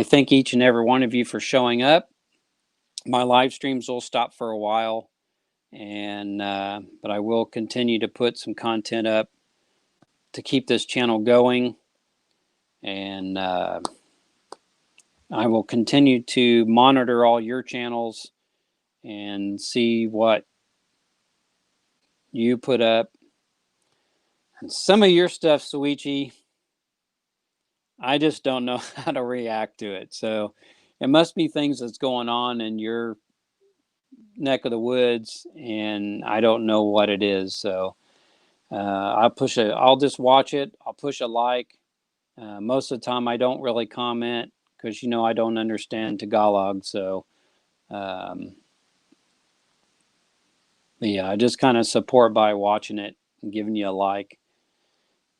thank each and every one of you for showing up. My live streams will stop for a while, and but I will continue to put some content up to keep this channel going, and I will continue to monitor all your channels and see what you put up. And some of your stuff, Suichi, I just don't know how to react to it. So it must be things that's going on in your neck of the woods, and I don't know what it is. So I'll just watch it. I'll push a like. Most of the time I don't really comment because I don't understand Tagalog, so um, yeah, I just kind of support by watching it and giving you a like.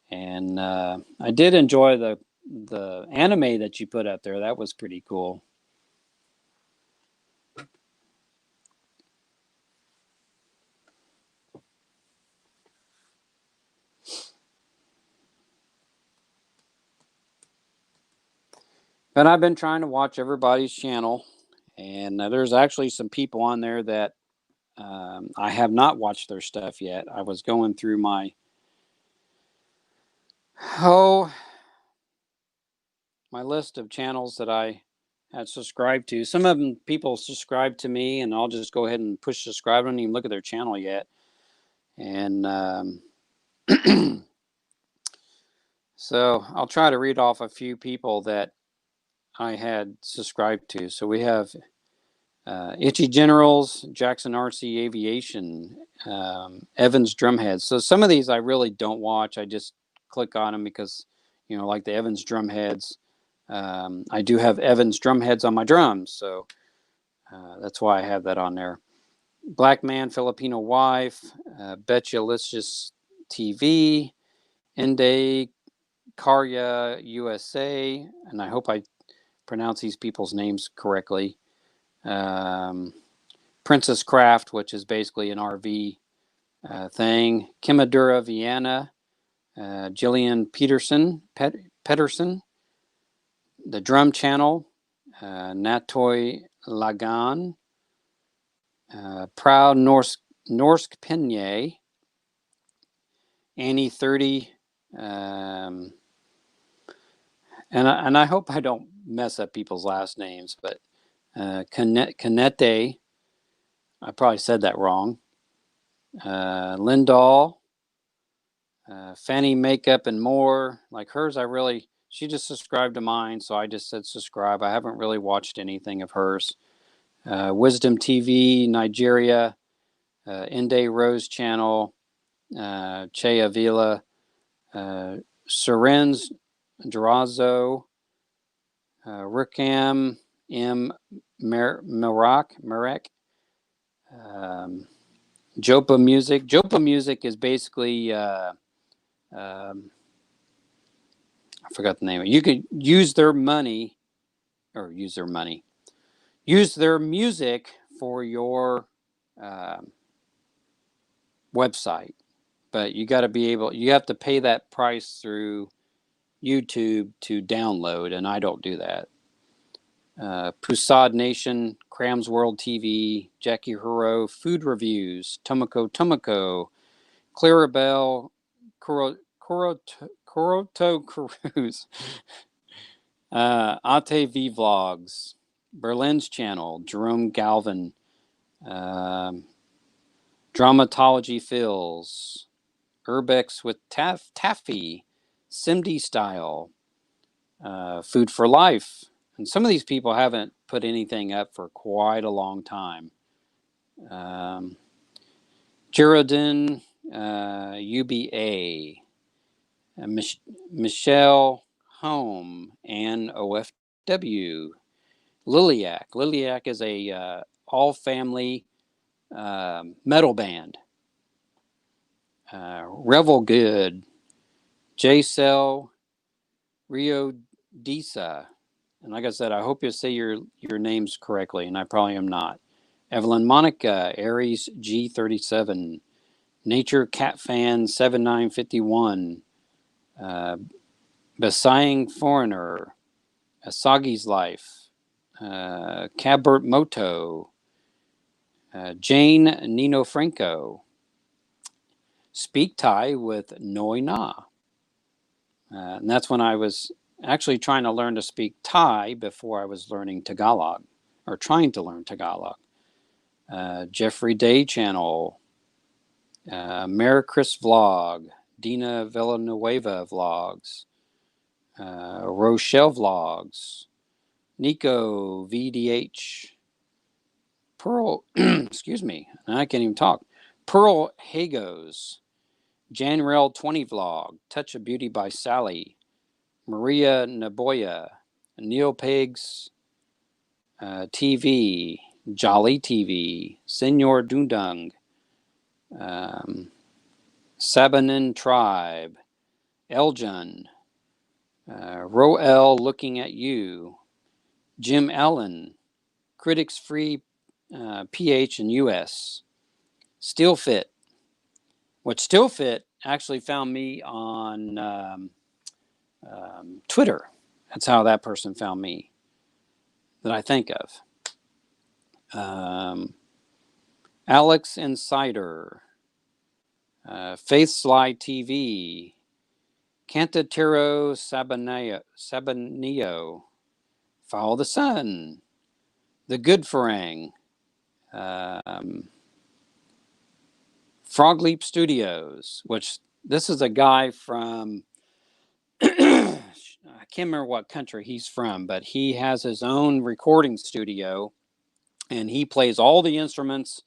And I did enjoy the anime that you put up there. That was pretty cool. But I've been trying to watch everybody's channel, and there's actually some people on there that I have not watched their stuff yet. I was going through oh my list of channels that I had subscribed to. Some of them people subscribe to me, and I'll just go ahead and push subscribe. I don't even look at their channel yet, and so I'll try to read off a few people that I had subscribed to. So we have Itchy Generals, Jackson RC Aviation, Evans Drumheads. So some of these I really don't watch. I just click on them because, like the Evans Drumheads. I do have Evans Drumheads on my drums, so that's why I have that on there. Black Man, Filipino Wife, Betulicious TV, Ende Karya USA, and I hope I pronounce these people's names correctly. Princess Craft, which is basically an RV thing. Kimadura Vienna, Jillian Pedersen, the Drum Channel, Natoy Lagan, Proud Norsk Pinye, Annie 30, and I hope I don't mess up people's last names, but Canete, I probably said that wrong. Lindahl, Fanny Makeup and More. Like hers, she just subscribed to mine, so I just said subscribe. I haven't really watched anything of hers. Wisdom TV, Nigeria, Inde Rose Channel, Che Avila, Serenz Durazo, Rickham M. Marek, Jopa Music. Jopa Music is basically, I forgot the name of it. You could use their money, or use their money, use their music for your website. But you got to you have to pay that price through YouTube to download, and I don't do that. Pusad Nation, Crams World TV, Jackie Huro, Food Reviews, Tomoko, Clarabelle, Koroto Cruz, Ate V Vlogs, Berlin's Channel, Jerome Galvin, Dramatology Fills, Urbex with Taffy, Simdi Style, Food for Life. And some of these people haven't put anything up for quite a long time. Geraldine, UBA, Michelle Home, and OFW. Liliac. Liliac is a all-family metal band. Revel Good, J-Cell, Rio Disa. And like I said, I hope you say your names correctly, and I probably am not. Evelyn Monica, Aries G37, Nature Cat Fan 7951, Besaying Foreigner, Asagi's Life, Cabert Moto, Jane Nino Franco, Speak Thai with Noi Na. And that's when I was actually trying to learn to speak Thai before I was learning Tagalog, or trying to learn Tagalog. Jeffrey Day Channel, Maricris Vlog, Dina Villanueva Vlogs, Rochelle Vlogs, Nico VDH, Pearl, excuse me, I can't even talk. Pearl Hagos, Janrel 20 Vlog, Touch of Beauty by Sally, Maria Naboya, Neopigs TV, Jolly TV, Senor Dundung, Sabanin Tribe, Eljan, Roel Looking at You, Jim Allen, Critics Free PH and US, Still Fit, which Still Fit actually found me on Twitter. That's how that person found me, that I think of. Alex Insider, Faith Slide TV, Cantatero Sabaneo, Follow the Sun, The Good Farang, Frog Leap Studios, which this is a guy from, I can't remember what country he's from, but he has his own recording studio and he plays all the instruments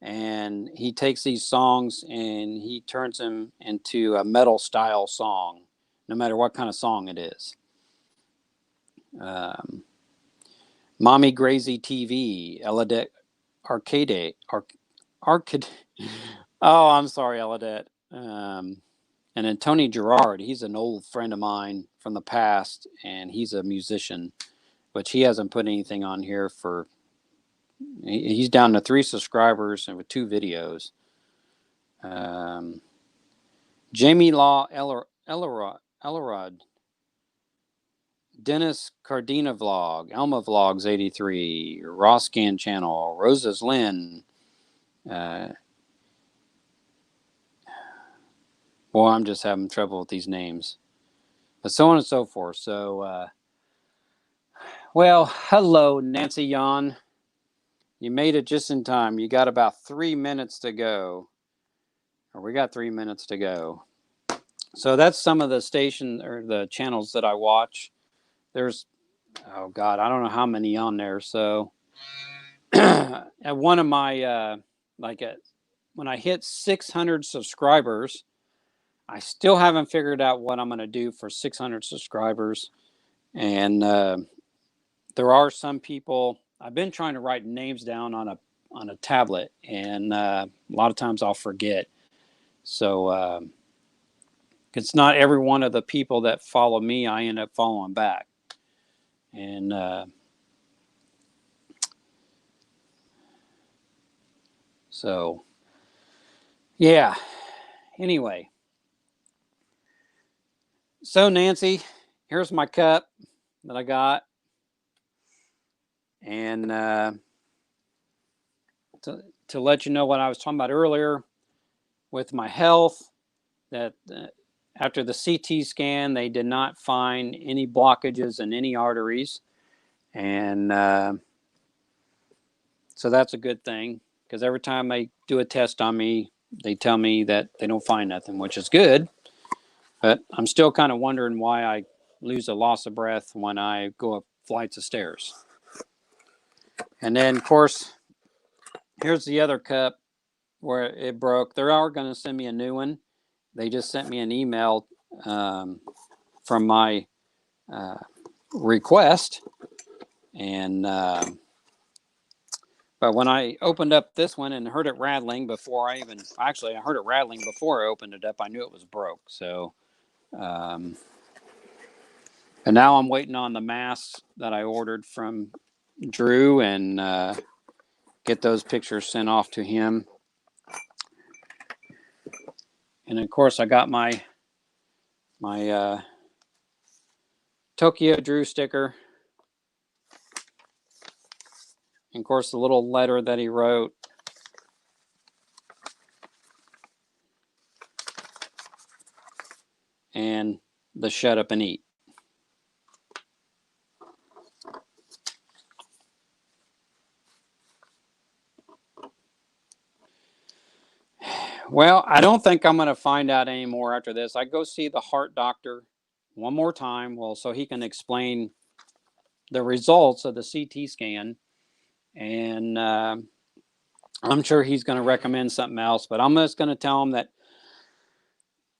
and he takes these songs and he turns them into a metal style song, no matter what kind of song it is. Mommy Grazy TV, Eladet Arcade. Oh, I'm sorry, Eladet. And then Tony Gerard, he's an old friend of mine from the past, and he's a musician, which he hasn't put anything on here for. He's down to 3 subscribers and with 2 videos. Jamie Law Ellerod, Dennis Cardina Vlog, Elma Vlogs 83, Rosscan Channel, Rosa's Lynn. Boy, I'm just having trouble with these names. But so on and so forth. So, well, hello, Nancy Yon. You made it just in time. You got about 3 minutes to go. Or we got 3 minutes to go. So that's some of the station or the channels that I watch. There's, oh God, I don't know how many on there. So at one of my, when I hit 600 subscribers, I still haven't figured out what I'm going to do for 600 subscribers. And there are some people, I've been trying to write names down on a tablet, and a lot of times I'll forget. So it's not every one of the people that follow me I end up following back. And so, yeah. Anyway. So, Nancy, here's my cup that I got. And to let you know what I was talking about earlier with my health, that after the CT scan, they did not find any blockages in any arteries. And so that's a good thing, because every time they do a test on me, they tell me that they don't find nothing, which is good. But I'm still kind of wondering why I lose a loss of breath when I go up flights of stairs. And then, of course, here's the other cup where it broke. They are going to send me a new one. They just sent me an email from my request. And but when I opened up this one and heard it rattling before I heard it rattling before I opened it up, I knew it was broke. So, and now I'm waiting on the masks that I ordered from Drew and get those pictures sent off to him. And of course, I got my Tokyo Drew sticker. And of course, the little letter that he wrote. And the shut up and eat. Well, I don't think I'm going to find out any more after this. I go see the heart doctor one more time, well, so he can explain the results of the CT scan. And I'm sure he's going to recommend something else, but I'm just going to tell him that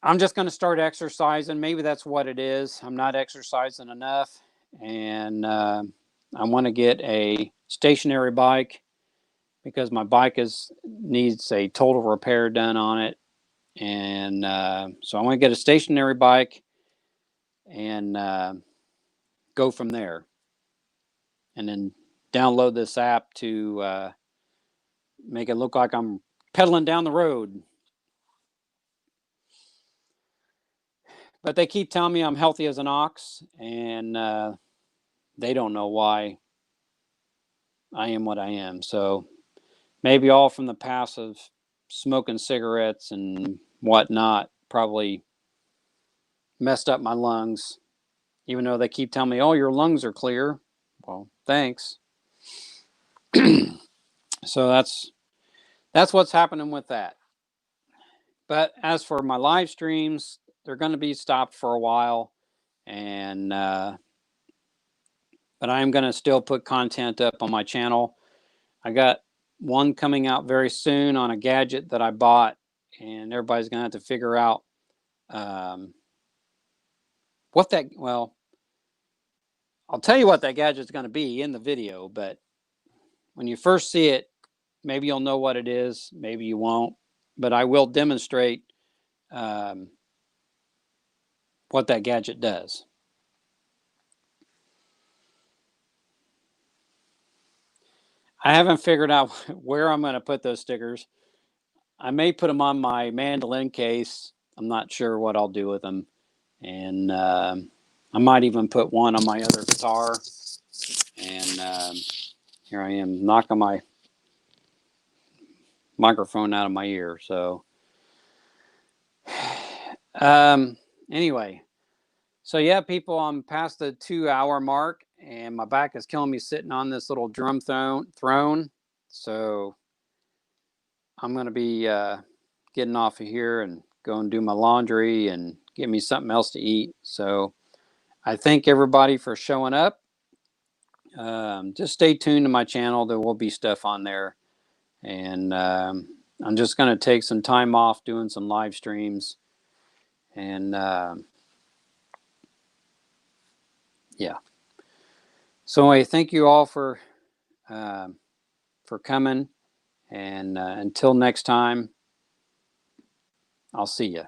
I'm just going to start exercising. Maybe that's what it is. I'm not exercising enough. and I want to get a stationary bike because my bike needs a total repair done on it, and so I want to get a stationary bike and go from there, and then download this app to make it look like I'm pedaling down the road. But they keep telling me I'm healthy as an ox, and they don't know why I am what I am. So maybe all from the past of smoking cigarettes and whatnot probably messed up my lungs, even though they keep telling me, oh, your lungs are clear. Well, thanks. So that's what's happening with that. But as for my live streams, they're going to be stopped for a while, and but I am going to still put content up on my channel. I got one coming out very soon on a gadget that I bought, and everybody's going to have to figure out what that, well, I'll tell you what that gadget's going to be in the video, but when you first see it, maybe you'll know what it is, maybe you won't, but I will demonstrate what that gadget does. I haven't figured out where I'm going to put those stickers. I may put them on my mandolin case. I'm not sure what I'll do with them. And I might even put one on my other guitar. And here I am knocking my microphone out of my ear. So anyway, so yeah, people, I'm past the 2-hour mark, and my back is killing me sitting on this little drum throne. So I'm going to be getting off of here and go and do my laundry and get me something else to eat. So I thank everybody for showing up. Just stay tuned to my channel. There will be stuff on there. And I'm just going to take some time off doing some live streams. And yeah. So anyway, thank you all for coming. And until next time, I'll see you.